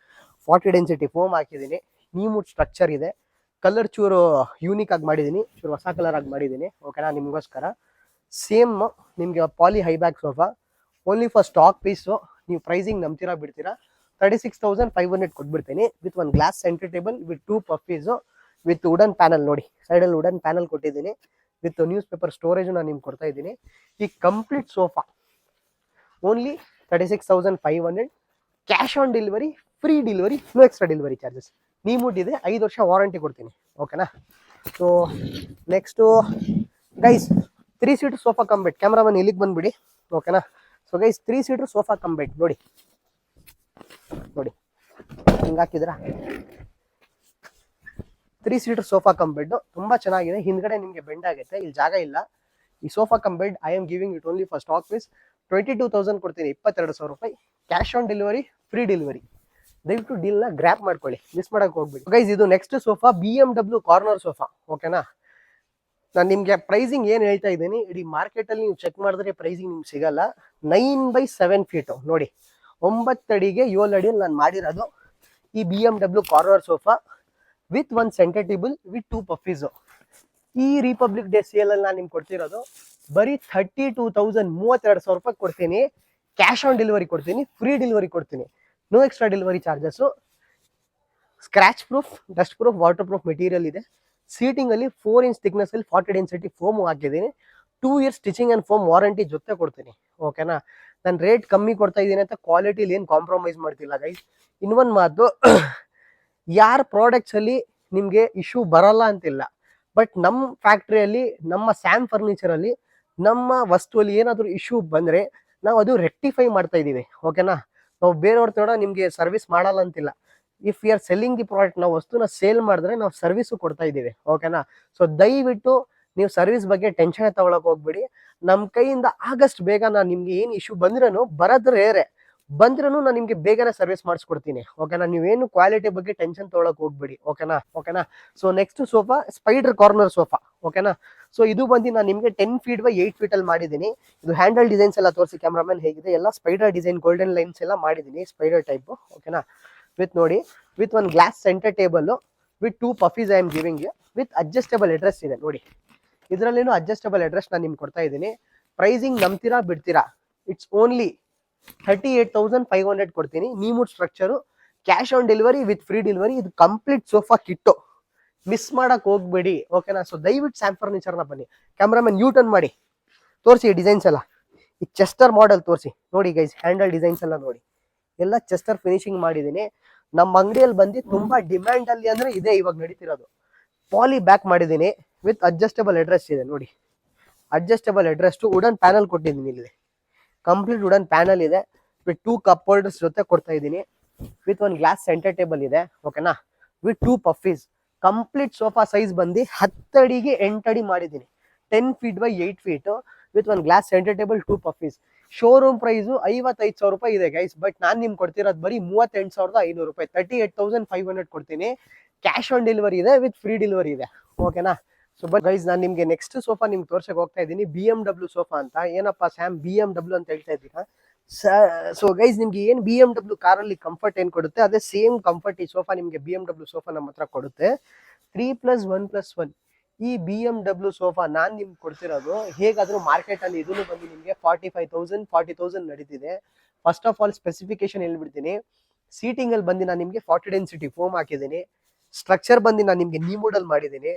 40 ಡೆನ್ಸಿಟಿ ಫೋಮ್ ಹಾಕಿದ್ದೀನಿ, ನೀಮುಡ್ ಸ್ಟ್ರಕ್ಚರ್ ಇದೆ, ಕಲರ್ ಚೂರು ಯೂನಿಕ್ ಆಗಿ ಮಾಡಿದ್ದೀನಿ, ಚೂರು ಹೊಸ ಕಲರ್ ಆಗಿ ಮಾಡಿದ್ದೀನಿ. ಓಕೆನಾ, ನಿಮಗೋಸ್ಕರ ಸೇಮ್ ನಿಮಗೆ poly high back sofa only for stock piece. ನೀವು ಪ್ರೈಸಿಂಗ್ ನಂಬ್ತೀರಾ ಬಿಡ್ತೀರಾ, 36,500 ಕೊಟ್ಬಿಡ್ತೀನಿ. ವಿತ್ ಒಂದು glass centre table with 2 puffies with wooden panel. ನೋಡಿ ಸೈಡಲ್ಲಿ ವುಡನ್ ಪ್ಯಾನಲ್ ಕೊಟ್ಟಿದ್ದೀನಿ, ವಿತ್ ನ್ಯೂಸ್ ಪೇಪರ್ ಸ್ಟೋರೇಜು ನಾನು ನಿಮ್ಗೆ ಕೊಡ್ತಾ ಇದ್ದೀನಿ. ಈ complete sofa only 36,500, cash on delivery, free delivery, no extra delivery charges. Neem wood ಇದೆ, 5 ವರ್ಷ ವಾರಂಟಿ ಕೊಡ್ತೀನಿ. ಓಕೆನಾ, so next guys 3 seater sofa cum bed. Cameraman ಇಲ್ಲಿಗೆ ಬಂದ್ಬಿಡಿ. ಓಕೆನಾ, ಸೊ ಗೈಸ್ 3 ಸೀಟರ್ ಸೋಫಾ ಕಂಬೆಡ್ ನೋಡಿ ಹಿಂಗೆ ಹಾಕಿದ್ರಾ, 3 ಸೀಟರ್ ಸೋಫಾ ಕಂಬೆಡ್ ತುಂಬಾ ಚೆನ್ನಾಗಿದೆ. ಹಿಂದ್ಗಡೆ ನಿಮಗೆ ಬೆಂಡ್ ಆಗುತ್ತೆ, ಇಲ್ಲಿ ಜಾಗ ಇಲ್ಲ. ಈ sofa cum bed I am giving it only for stock piece 22,000 ಕೊಡ್ತೀನಿ, 22,000 ರೂಪಾಯಿ. Cash on delivery, free delivery. ದಯವಿಟ್ಟು ಡೀಲ್ನ ಗ್ರ್ಯಾಪ್ ಮಾಡ್ಕೊಳ್ಳಿ, ಮಿಸ್ ಮಾಡಕ್ಕೆ ಹೋಗ್ಬಿಟ್ಟು. ಗೈಸ್, ಇದು next sofa BMW corner sofa. ಓಕೆನಾ, ನಾನು ನಿಮಗೆ ಪ್ರೈಸಿಂಗ್ ಏನು ಹೇಳ್ತಾ ಇದ್ದೀನಿ, ಇಡೀ ಮಾರ್ಕೆಟಲ್ಲಿ ನೀವು ಚೆಕ್ ಮಾಡಿದ್ರೆ ಪ್ರೈಸಿಂಗ್ ನಿಮ್ಗೆ ಸಿಗಲ್ಲ. 9x7 ಫೀಟು ನೋಡಿ, 9 ಅಡಿಗೆ 7 ಅಡಿಯಲ್ಲಿ ನಾನು ಮಾಡಿರೋದು ಈ BMW ಕಾರ್ನರ್ ಸೋಫಾ ವಿತ್ ಒಂದು ಸೆಂಟರ್ ಟೇಬಲ್ ವಿತ್ 2 ಪಫೀಸು. ಈ ರಿಪಬ್ಲಿಕ್ ಡೇ ಸೇಲಲ್ಲಿ ನಾನು ನಿಮ್ಗೆ ಕೊಡ್ತಿರೋದು ಬರೀ 32,000, 32,000 ರೂಪಾಯಿ ಕೊಡ್ತೀನಿ. ಕ್ಯಾಶ್ ಆನ್ ಡೆಲಿವರಿ ಕೊಡ್ತೀನಿ, ಫ್ರೀ ಡೆಲಿವರಿ ಕೊಡ್ತೀನಿ, no extra delivery charges. Scratch proof, dust proof, water proof material ಇದೆ. ಸೀಟಿಂಗ್ ಅಲ್ಲಿ 4 ಇಂಚ್ ಥಿಕ್ನೆಸ್ ಅಲ್ಲಿ 40 ಡೆನ್ಸಿಟಿ ಫೋಮ್ ಹಾಕಿದ್ದೀನಿ. 2 years stitching and foam warranty ಜೊತೆ ಕೊಡ್ತೀನಿ. ಓಕೆನಾ, ನಾನು ರೇಟ್ ಕಮ್ಮಿ ಕೊಡ್ತಾ ಇದ್ದೀನಿ ಅಂತ ಕ್ವಾಲಿಟಿಲಿ ಏನು ಕಾಂಪ್ರಮೈಸ್ ಮಾಡ್ತಿಲ್ಲ ಗೈಸ್. ಇನ್ನೊಂದು ಮಾತು, ಯಾರ ಪ್ರಾಡಕ್ಟ್ಸ್ ಅಲ್ಲಿ ನಿಮಗೆ ಇಶ್ಯೂ ಬರಲ್ಲ ಅಂತಿಲ್ಲ, ಬಟ್ ನಮ್ಮ ಫ್ಯಾಕ್ಟ್ರಿಯಲ್ಲಿ, ನಮ್ಮ ಸ್ಯಾಮ್ ಫರ್ನಿಚರ್ ಅಲ್ಲಿ, ನಮ್ಮ ವಸ್ತುವಲ್ಲಿ ಏನಾದರೂ ಇಶ್ಯೂ ಬಂದರೆ ನಾವು ಅದು ರೆಕ್ಟಿಫೈ ಮಾಡ್ತಾ ಇದ್ದೀವಿ. ಓಕೆನಾ, ನಾವು ಬೇರೆಯವ್ರ ತಡ ನಿಮಗೆ ಸರ್ವಿಸ್ ಮಾಡಲ್ಲ ಅಂತಿಲ್ಲ. If you are selling the product, ನಾವು ವಸ್ತುನ ಸೇಲ್ ಮಾಡಿದ್ರೆ ನಾವು ಸರ್ವಿಸು ಕೊಡ್ತಾ ಇದ್ದೀವಿ. ಓಕೆನಾ, ಸೊ ದಯವಿಟ್ಟು ನೀವು ಸರ್ವಿಸ್ ಬಗ್ಗೆ ಟೆನ್ಷನ್ ತಗೊಳಕ್ ಹೋಗ್ಬೇಡಿ. ನಮ್ಮ ಕೈಯಿಂದ ಆಗಸ್ಟ್ ಬೇಗ ನಾನು ನಿಮ್ಗೆ ಏನು ಇಶ್ಯೂ ಬಂದ್ರೂ ನಾನು ನಿಮ್ಗೆ ಬೇಗನೆ ಸರ್ವಿಸ್ ಮಾಡಿಸ್ಕೊಡ್ತೀನಿ. ಓಕೆನಾ, ನೀವೇನು ಕ್ವಾಲಿಟಿ ಬಗ್ಗೆ ಟೆನ್ಷನ್ ತಗೊಳಕ್ ಹೋಗ್ಬೇಡಿ. ಓಕೆನಾ, so next sofa spider corner sofa. ಓಕೆನಾ, ಸೊ ಇದು ಬಂದು ನಾನು ನಿಮಗೆ 10 ಫೀಟ್ ಬೈ 8 ಫೀಟ್ ಅಲ್ಲಿ ಮಾಡಿದ್ದೀನಿ. ಇದು ಹ್ಯಾಂಡಲ್ ಡಿಸೈನ್ಸ್ ಎಲ್ಲ ತೋರಿಸಿ ಕ್ಯಾಮ್ರಾಮನ್ ಹೇಗಿದೆ, ಎಲ್ಲ ಸ್ಪೈಡರ್ ಡಿಸೈನ್, ಗೋಲ್ಡನ್ ಲೈನ್ಸ್ ಎಲ್ಲ ಮಾಡಿದ್ದೀನಿ, ಸ್ಪೈಡರ್ ಟೈಪ್. ಓಕೆನಾ, ವಿತ್ ನೋಡಿ, ವಿತ್ ಒಂದು glass centre table with 2 puffies I am giving you. With adjustable headrest ಇದೆ ನೋಡಿ, ಇದರಲ್ಲೇನು ಅಡ್ಜಸ್ಟಬಲ್ ಅಡ್ರೆಸ್ ನಾನು ನಿಮ್ಗೆ ಕೊಡ್ತಾ ಇದ್ದೀನಿ. ಪ್ರೈಸಿಂಗ್ ನಂಬ್ತೀರಾ ಬಿಡ್ತೀರಾ, ಇಟ್ಸ್ ಓನ್ಲಿ 38,500 ಕೊಡ್ತೀನಿ. Neem wood structure, cash on delivery with free delivery. ಇದು ಕಂಪ್ಲೀಟ್ ಸೋಫಾ ಕಿಟ್ಟು, ಮಿಸ್ ಮಾಡಕ್ ಹೋಗ್ಬೇಡಿ. ಓಕೆನಾ, ಸೊ ದಯವಿಟ್ಟು ಸ್ಯಾಮ್ ಫರ್ನಿಚರ್ನ ಬನ್ನಿ. ಕ್ಯಾಮ್ರಾಮನ್ ಯೂ ಟರ್ನ್ ಮಾಡಿ ತೋರಿಸಿ ಡಿಸೈನ್ಸ್ ಎಲ್ಲ. ಈ ಚೆಸ್ಟರ್ ಮಾಡೆಲ್ ತೋರಿಸಿ ನೋಡಿ ಗೈಸ್, ಹ್ಯಾಂಡಲ್ ಡಿಸೈನ್ಸ್ ಎಲ್ಲ ನೋಡಿ, ಎಲ್ಲ ಚೆಸ್ಟರ್ ಫಿನಿಶಿಂಗ್ ಮಾಡಿದ್ದೀನಿ. ನಮ್ಮ ಅಂಗಡಿಯಲ್ಲಿ ಬಂದು ತುಂಬಾ ಡಿಮ್ಯಾಂಡ್ ಅಲ್ಲಿ ಅಂದ್ರೆ ಇದೆ ಇವಾಗ ನಡೀತಿರೋದು. ಪಾಲಿ ಬ್ಯಾಕ್ ಮಾಡಿದ್ದೀನಿ ವಿತ್ ಅಡ್ಜಸ್ಟಬಲ್ ಅಡ್ರೆಸ್ ಇದೆ ನೋಡಿ, adjustable headrest to wooden panel ಕೊಟ್ಟಿದ್ದೀನಿ. ಇಲ್ಲಿ ಕಂಪ್ಲೀಟ್ ವುಡನ್ ಪ್ಯಾನಲ್ ಇದೆ ವಿತ್ 2 ಕಪ್ ಹೋಲ್ಡರ್ಸ್ ಜೊತೆ ಕೊಡ್ತಾ ಇದ್ದೀನಿ. ವಿತ್ ಒಂದು ಗ್ಲಾಸ್ ಸೆಂಟರ್ ಟೇಬಲ್ ಇದೆ. ಓಕೆನಾ, with 2 puffies. Complete sofa size ಬಂದು 10 ಅಡಿಗೆ 8 ಅಡಿ ಮಾಡಿದ್ದೀನಿ, 10 ಫೀಟ್ ಬೈ 8 ಫೀಟ್ ವಿತ್ ಒಂದು glass centre table, 2 puffies. Showroom price 55,000 ರೂಪಾಯಿ ಇದೆ ಗೈಸ್, ಬಟ್ ನಾನು ನಿಮ್ಗೆ ಕೊಡ್ತಿರೋದು ಬರೀ 38,500 ರೂಪಾಯಿ, 38,500 ಕೊಡ್ತೀನಿ. ಕ್ಯಾಶ್ ಆನ್ ಡೆಲಿವರಿ ಇದೆ ವಿತ್ ಫ್ರೀ ಡೆಲಿವರಿ ಇದೆ. ಓಕೆನಾ, ಸೊ ಬಟ್ ಗೈಸ್, ನಾನು ನಿಮಗೆ ನೆಕ್ಸ್ಟ್ ಸೋಫಾ ನಿಮ್ಗೆ ತೋರ್ಸಕ್ಕೆ ಹೋಗ್ತಾ ಇದ್ದೀನಿ, BMW ಸೋಫಾ ಅಂತ. ಏನಪ್ಪ ಸ್ಯಾಮ್ BMW ಅಂತ ಹೇಳ್ತಾ ಇದ್ದೀರಾ? ಸೊ ಗೈಸ್, ನಿಮ್ಗೆ ಏನು BMW ಕಾರಲ್ಲಿ ಕಂಫರ್ಟ್ ಏನು ಕೊಡುತ್ತೆ, ಅದೇ ಸೇಮ್ ಕಂಫರ್ಟ್ ಈ ಸೋಫಾ ನಿಮಗೆ BMW ಸೋಫಾ ನಮ್ಮ ಹತ್ರ ಕೊಡುತ್ತೆ. 3+1+1 ಈ BMW ಸೋಫಾ ನಾನು ನಿಮ್ಗೆ ಕೊಡ್ತಿರೋದು. ಹೇಗಾದರೂ ಮಾರ್ಕೆಟಲ್ಲಿ ಇದನ್ನು ಬಂದು ನಿಮಗೆ 45,000, 40,000 ನಡೀತಿದೆ. ಫಸ್ಟ್ ಆಫ್ ಆಲ್ ಸ್ಪೆಸಿಫಿಕೇಶನ್ ಹೇಳ್ಬಿಡ್ತೀನಿ. ಸೀಟಿಂಗಲ್ಲಿ ಬಂದು ನಾನು ನಿಮಗೆ 40 ಡೆನ್ಸಿಟಿ ಫೋಮ್ ಹಾಕಿದ್ದೀನಿ. ಸ್ಟ್ರಕ್ಚರ್ ಬಂದು ನಾನು ನಿಮಗೆ ನೀಮುಡಲ್ ಮಾಡಿದ್ದೀನಿ.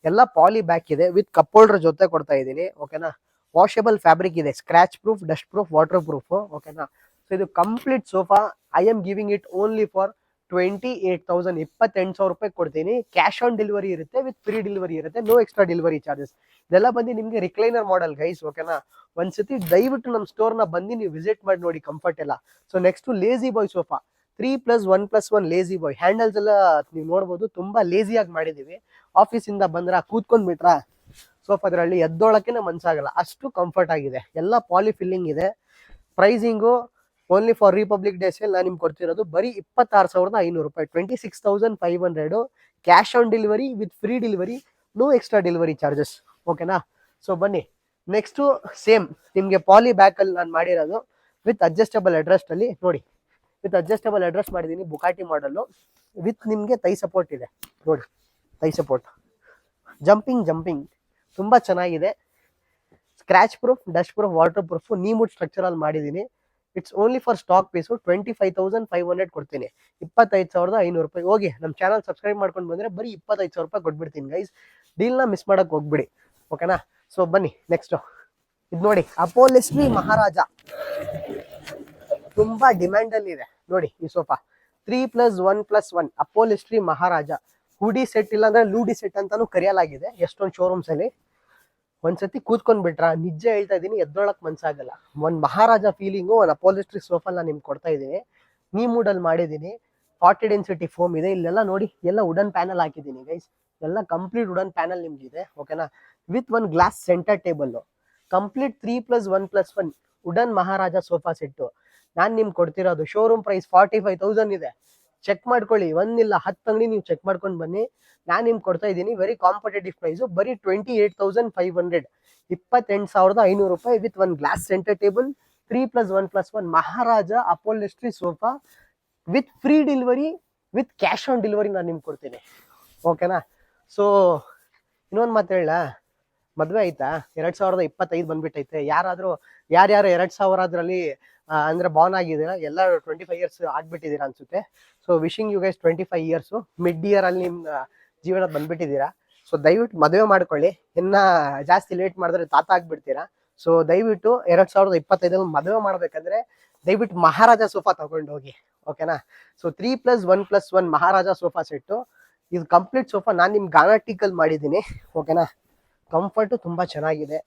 ಎಲ್ಲ ಪಾಲಿ ಬ್ಯಾಕ್ ಇದೆ ವಿತ್ ಕಪ್ ಹೋಲ್ಡರ್ ಜೊತೆ ಕೊಡ್ತಾ ಇದ್ದೀನಿ. ಓಕೆನಾ, ವಾಷಬಲ್ ಫ್ಯಾಬ್ರಿಕ್ ಇದೆ, scratch proof, dust proof, water proof. ಓಕೆನಾ. ಸೊ ಇದು complete sofa I am giving it only for 28,000, 28,000 ರೂಪಾಯಿ ಕೊಡ್ತೀನಿ. ಕ್ಯಾಶ್ ಆನ್ ಡೆಲಿವರಿ ಇರುತ್ತೆ, ವಿತ್ ಫ್ರೀ ಡೆಲಿವರಿ ಇರುತ್ತೆ, ನೋ ಎಕ್ಸ್ಟ್ರಾ ಡೆಲಿವರಿ ಚಾರ್ಜಸ್. ಇದೆಲ್ಲ ಬಂದು ನಿಮಗೆ ರಿಕ್ಲೈನರ್ ಮಾಡೆಲ್ ಗೈಸ್. ಓಕೆನಾ. ಒಂದ್ಸತಿ ದಯವಿಟ್ಟು ನಮ್ಮ ಸ್ಟೋರ್ನ ಬಂದು ನೀವು ವಿಸಿಟ್ ಮಾಡಿ ನೋಡಿ, ಕಂಫರ್ಟ್ ಎಲ್ಲ. ಸೊ ನೆಕ್ಸ್ಟ್ ಲೇಜಿ ಬಾಯ್ ಸೋಫಾ 3+1+1 ಲೇಜಿ ಬಾಯ್. ಹ್ಯಾಂಡಲ್ಸ್ ಎಲ್ಲ ನೀವು ನೋಡ್ಬೋದು, ತುಂಬಾ ಲೇಜಿಯಾಗಿ ಮಾಡಿದೀವಿ. ಆಫೀಸಿಂದ ಬಂದ್ರ ಕೂತ್ಕೊಂಡ್ ಬಿಟ್ರ ಸೋಫಾದ್ರಲ್ಲಿ ಎದ್ದೋಳಕ್ಕೆ ಮನ್ಸಾಗಲ್ಲ, ಅಷ್ಟು ಕಂಫರ್ಟ್ ಆಗಿದೆ. ಎಲ್ಲ ಪಾಲಿ ಫಿಲ್ಲಿಂಗ್ ಇದೆ. Pricing only for republic day sale ನಾನು ನಿಮ್ಗೆ ಕೊಡ್ತಿರೋದು ಬರೀ 26,500 ರೂಪಾಯಿ, 26,500. Cash on delivery with free delivery, no extra delivery charges. ಓಕೆನಾ. ಸೊ ಬನ್ನಿ ನೆಕ್ಸ್ಟು ಸೇಮ್ ನಿಮಗೆ ಪಾಲಿ ಬ್ಯಾಕಲ್ಲಿ ನಾನು ಮಾಡಿರೋದು ವಿತ್ ಅಡ್ಜಸ್ಟಬಲ್ ಅಡ್ರೆಸ್ಟ್ ಅಲ್ಲಿ ನೋಡಿ. ವಿತ್ ಅಡ್ಜಸ್ಟಬಲ್ ಅಡ್ರೆಸ್ ಮಾಡಿದ್ದೀನಿ, ಬುಕಾಟಿ ಮಾಡಲು. ವಿತ್ ನಿಮಗೆ ತೈ ಸಪೋರ್ಟ್ ಇದೆ ನೋಡಿ, ತೈ ಸಪೋರ್ಟ್, ಜಂಪಿಂಗ್ ತುಂಬ ಚೆನ್ನಾಗಿದೆ. Scratch proof, dust proof, water proof, neem wood ಸ್ಟ್ರಕ್ಚರಲ್ಲಿ ಮಾಡಿದ್ದೀನಿ. It's only for stock piece 25,500 ಕೊಡ್ತೀನಿ, 25,500 ರೂಪಾಯಿ. ಹೋಗಿ ನಮ್ಮ ಚಾನಲ್ ಸಬ್ಸ್ಕ್ರೈಬ್ ಮಾಡ್ಕೊಂಡು ಬಂದರೆ ಬರೀ 25,000 ರೂಪಾಯಿ ಕೊಟ್ಬಿಡ್ತೀನಿ ಗೈಸ್. ಡೀಲ್ನ ಮಿಸ್ ಮಾಡೋಕೆ ಹೋಗ್ಬಿಡಿ. ಓಕೆನಾ. ಸೊ ಬನ್ನಿ ನೆಕ್ಸ್ಟು ಇದು ನೋಡಿ, ಅಪೋಲಿಸ್ಟ್ರಿ ಮಹಾರಾಜ. ತುಂಬಾ ಡಿಮ್ಯಾಂಡ್ ಅಲ್ಲಿ ಇದೆ ನೋಡಿ ಈ ಸೋಫಾ. 3+1+1 ಅಪೋಲಿಸ್ಟ್ರಿ ಮಹಾರಾಜ. ಹುಡಿ ಸೆಟ್ ಇಲ್ಲ ಅಂದ್ರೆ ಲೂಡಿ ಸೆಟ್ ಅಂತಾನು ಕರೆಯಲಾಗಿದೆ ಎಷ್ಟೊಂದು ಶೋರೂಮ್ಸ್ ಅಲ್ಲಿ. ಒಂದ್ಸತಿ ಕೂತ್ಕೊಂಡ್ ಬಿಟ್ರ ನಿಜ ಹೇಳ್ತಾ ಇದೀನಿ, ಎದ್ದೊಳಕ್ ಮನ್ಸಾಗಲ್ಲ. ಒಂದ್ ಮಹಾರಾಜ ಫೀಲಿಂಗು ಒಂದು ಅಪೋಲಿಸ್ಟ್ರಿ ಸೋಫಾ ನಾನು ನಿಮ್ಗೆ ಕೊಡ್ತಾ ಇದ್ದೀನಿ. ನೀ ಮೂಡಲ್ಲಿ ಮಾಡಿದ್ದೀನಿ. 40 ಡೆನ್ಸಿಟಿ ಫೋಮ್ ಇದೆ. ಇಲ್ಲೆಲ್ಲ ನೋಡಿ, ಎಲ್ಲ ವುಡನ್ ಪ್ಯಾನಲ್ ಹಾಕಿದ್ದೀನಿ ಗೈಸ್. ಎಲ್ಲ ಕಂಪ್ಲೀಟ್ ವುಡನ್ ಪ್ಯಾನಲ್ ನಿಮ್ಗೆ ಇದೆ. ಓಕೆನಾ. With one glass centre table. Complete 3+1+1 wooden Maharaja sofa set ನಾನು ನಿಮ್ಗೆ ಕೊಡ್ತಿರೋದು. ಶೋರೂಮ್ ಪ್ರೈಸ್ 45,000 ಇದೆ. ಚೆಕ್ ಮಾಡ್ಕೊಳ್ಳಿ, ಒಂದಿಲ್ಲ 10 ಅಂಗಡಿ ನೀವು ಚೆಕ್ ಮಾಡ್ಕೊಂಡು ಬನ್ನಿ. ನಾನು ನಿಮ್ಗೆ ಕೊಡ್ತಾ ಇದ್ದೀನಿ ವೆರಿ ಕಾಂಪಿಟೇಟಿವ್ ಪ್ರೈಸು, ಬರೀ 28,500, 28,500 ರೂಪಾಯಿ with one glass centre table, 3+1+1 Maharaja upholstery sofa with free delivery, with cash on delivery ನಾನು ನಿಮ್ಗೆ ಕೊಡ್ತೀನಿ. ಓಕೆನಾ. ಸೊ ಇನ್ನೊಂದು ಮಾತು ಹೇಳ, ಮದುವೆ ಆಯ್ತಾ 2025 ಬಂದ್ಬಿಟ್ಟೈತೆ. ಯಾರ್ಯಾರು 2000 ಅದರಲ್ಲಿ ಅಂದ್ರೆ ಬಾರ್ನ್ ಆಗಿದ್ದೀರಾ, ಎಲ್ಲ 25 ಇಯರ್ಸ್ ಆಗ್ಬಿಟ್ಟಿದ್ದೀರಾ ಅನ್ಸುತ್ತೆ. So wishing you guys 25 years. Mid year ಅಲ್ಲಿ ನಿಮ್ಮ ಜೀವನ ಬಂದ್ಬಿಟ್ಟಿದ್ದೀರಾ. ಸೊ ದಯವಿಟ್ಟು ಮದುವೆ ಮಾಡ್ಕೊಳ್ಳಿ. ಇನ್ನ ಜಾಸ್ತಿ ಲೇಟ್ ಮಾಡಿದ್ರೆ ತಾತ ಆಗ್ಬಿಡ್ತೀರಾ. ಸೊ ದಯವಿಟ್ಟು 2025 ಮದುವೆ ಮಾಡ್ಬೇಕಂದ್ರೆ ದಯವಿಟ್ಟು ಮಹಾರಾಜ ಸೋಫಾ ತಗೊಂಡು ಹೋಗಿ. ಓಕೆನಾ. ಸೊ 3+1+1 ಮಹಾರಾಜ ಸೋಫಾ ಸೆಟ್ಟು. ಇದು ಕಂಪ್ಲೀಟ್ ಸೋಫಾ ನಾನು ನಿಮ್ಗೆ ಗಾನಾಟಿಕಲ್ ಮಾಡಿದ್ದೀನಿ. ಓಕೆನಾ. ಕಂಫರ್ಟು ತುಂಬಾ ಚೆನ್ನಾಗಿದೆ,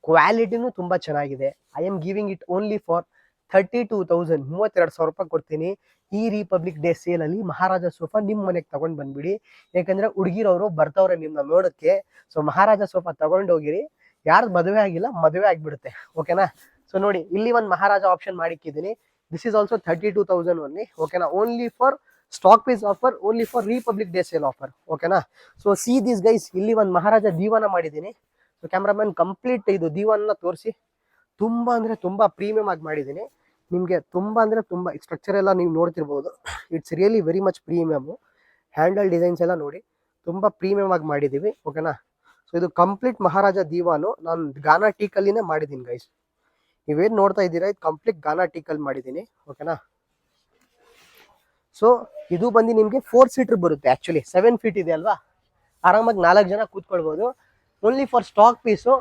ಕ್ವಾಲಿಟಿನೂ ತುಂಬಾ ಚೆನ್ನಾಗಿದೆ. I am giving it only for 32,000, 32,000 ರೂಪಾಯಿ ಕೊಡ್ತೀನಿ. ಈ ರಿಪಬ್ಲಿಕ್ ಡೇ ಸೇಲ್ ಅಲ್ಲಿ ಮಹಾರಾಜ ಸೋಫಾ ನಿಮ್ ಮನೆಗೆ ತಗೊಂಡ್ ಬಂದ್ಬಿಡಿ. ಯಾಕಂದ್ರೆ ಹುಡುಗಿರವರು ಬರ್ತವ್ರೆ ನಿಮ್ನ ನೋಡಕ್ಕೆ. ಸೊ ಮಹಾರಾಜ ಸೋಫಾ ತಗೊಂಡ್ ಹೋಗಿರಿ. ಯಾರು ಮದುವೆ ಆಗಿಲ್ಲ, ಮದುವೆ ಆಗ್ಬಿಡುತ್ತೆ. ಓಕೆನಾ. ಸೊ ನೋಡಿ, ಇಲ್ಲಿ ಒಂದು ಮಹಾರಾಜ ಆಪ್ಷನ್ ಮಾಡಿಕ್ಕಿದ್ದೀನಿ. This is also 32,000 only. ಓಕೆನಾ. Only for stock piece offer, only for republic day sale offer. ಓಕೆನಾ. ಸೊ ಸಿ ದಿಸ್ ಗೈಸ್, ಇಲ್ಲಿ ಒಂದು ಮಹಾರಾಜ ದೀವಾನ ಮಾಡಿದ್ದೀನಿ. ಸೊ ಕ್ಯಾಮ್ರಾಮನ್ ಕಂಪ್ಲೀಟ್ ಇದು ದೀವಾನ ತೋರಿಸಿ. ತುಂಬಾ ಅಂದ್ರೆ ತುಂಬಾ ಪ್ರೀಮಿಯಂ ಆಗಿ ಮಾಡಿದ್ದೀನಿ. ನಿಮಗೆ ತುಂಬಾ ಅಂದ್ರೆ ತುಂಬಾ ಸ್ಟ್ರಕ್ಚರ್ ಎಲ್ಲ ನೀವು ನೋಡ್ತಿರ್ಬೋದು. It's really very much premium. Handle designs ಎಲ್ಲ ನೋಡಿ, ತುಂಬಾ ಪ್ರೀಮಿಯಂ ಆಗಿ ಮಾಡಿದ್ದೀವಿ. ಓಕೆನಾ. ಸೊ ಇದು ಕಂಪ್ಲೀಟ್ ಮಹಾರಾಜ ದೀವಾನು ನಾನು ಗಾನಾ ಟೀಕಲ್ಲಿನೇ ಮಾಡಿದ್ದೀನಿ ಗೈಸ್. ನೀವೇನು ನೋಡ್ತಾ ಇದ್ದೀರಾ, ಇದು ಕಂಪ್ಲೀಟ್ ಗಾನಾ ಟೀಕಲ್ಲಿ ಮಾಡಿದ್ದೀನಿ. ಓಕೆನಾ. ಸೊ ಇದು ಬಂದು ನಿಮಗೆ 4 ಸೀಟರ್ ಬರುತ್ತೆ. ಆಕ್ಚುಲಿ 7 ಫೀಟ್ ಇದೆ ಅಲ್ವಾ, ಆರಾಮಾಗಿ 4 ಜನ ಕೂತ್ಕೊಳ್ಬೋದು. ಓನ್ಲಿ ಫಾರ್ ಸ್ಟಾಕ್ ಪೀಸು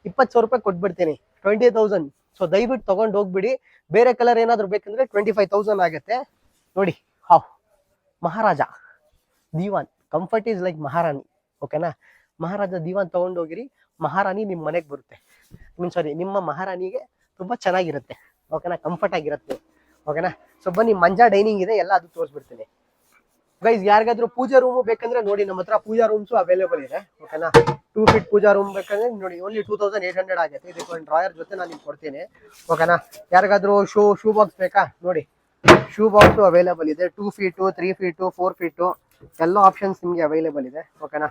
20,000 ರೂಪಾಯಿ ಕೊಟ್ಬಿಡ್ತೀನಿ, 20,000. ಸೊ ದಯವಿಟ್ಟು ತಗೊಂಡು ಹೋಗ್ಬಿಡಿ. ಬೇರೆ ಕಲರ್ ಏನಾದ್ರು ಬೇಕಂದ್ರೆ 25,000 ಆಗುತ್ತೆ. ನೋಡಿ, ಹಾವ್ ಮಹಾರಾಜ ದೀವಾನ್. ಕಂಫರ್ಟ್ ಈಸ್ ಲೈಕ್ ಮಹಾರಾಣಿ. ಓಕೆನಾ. ಮಹಾರಾಜ ದೀವಾನ್ ತಗೊಂಡು ಹೋಗಿರಿ, ಮಹಾರಾಣಿ ನಿಮ್ಮ ಮನೆಗೆ ಬರುತ್ತೆ. ಸಾರಿ, ನಿಮ್ಮ ಮಹಾರಾಣಿಗೆ ತುಂಬಾ ಚೆನ್ನಾಗಿರುತ್ತೆ. ಓಕೆನಾ. ಕಂಫರ್ಟ್ ಆಗಿರುತ್ತೆ. ಓಕೆನಾ. ಸೊ ಬನ್ನಿ, ಮಂಜಾ ಡೈನಿಂಗ್ ಇದೆ, ಎಲ್ಲ ಅದು ತೋರಿಸ್ಬಿಡ್ತೀನಿ ಗೈಸ್. ಯಾರಿಗಾದ್ರೂ ಪೂಜಾ ರೂಮ್ ಬೇಕಂದ್ರೆ ನೋಡಿ, ನಮ್ಮ ಹತ್ರ ಪೂಜಾ ರೂಮ್ಸು ಅವೈಲೇಬಲ್ ಇದೆ. ಓಕೆನಾ. 2 ಫೀಟ್ ಪೂಜಾ ರೂಮ್ ಬೇಕಂದ್ರೆ ನೋಡಿ, ಓನ್ಲಿ 2,800 ಆಗುತ್ತೆ. ಇದಕ್ಕೆ ಒಂದು ಡ್ರಾಯರ್ ಜೊತೆ ನಾನು ನಿಮ್ಗೆ ಕೊಡ್ತೀನಿ. ಓಕೆನಾ. ಯಾರಿಗಾದ್ರೂ ಶೂ ಬಾಕ್ಸ್ ಬೇಕಾ ನೋಡಿ, ಶೂ ಬಾಕ್ಸು ಅವೈಲೇಬಲ್ ಇದೆ. 2 ಫೀಟು, 3 ಫೀಟು, 4 ಫೀಟು ಎಲ್ಲ ಆಪ್ಷನ್ಸ್ ನಿಮಗೆ ಅವೈಲೇಬಲ್ ಇದೆ. ಓಕೆನಾ.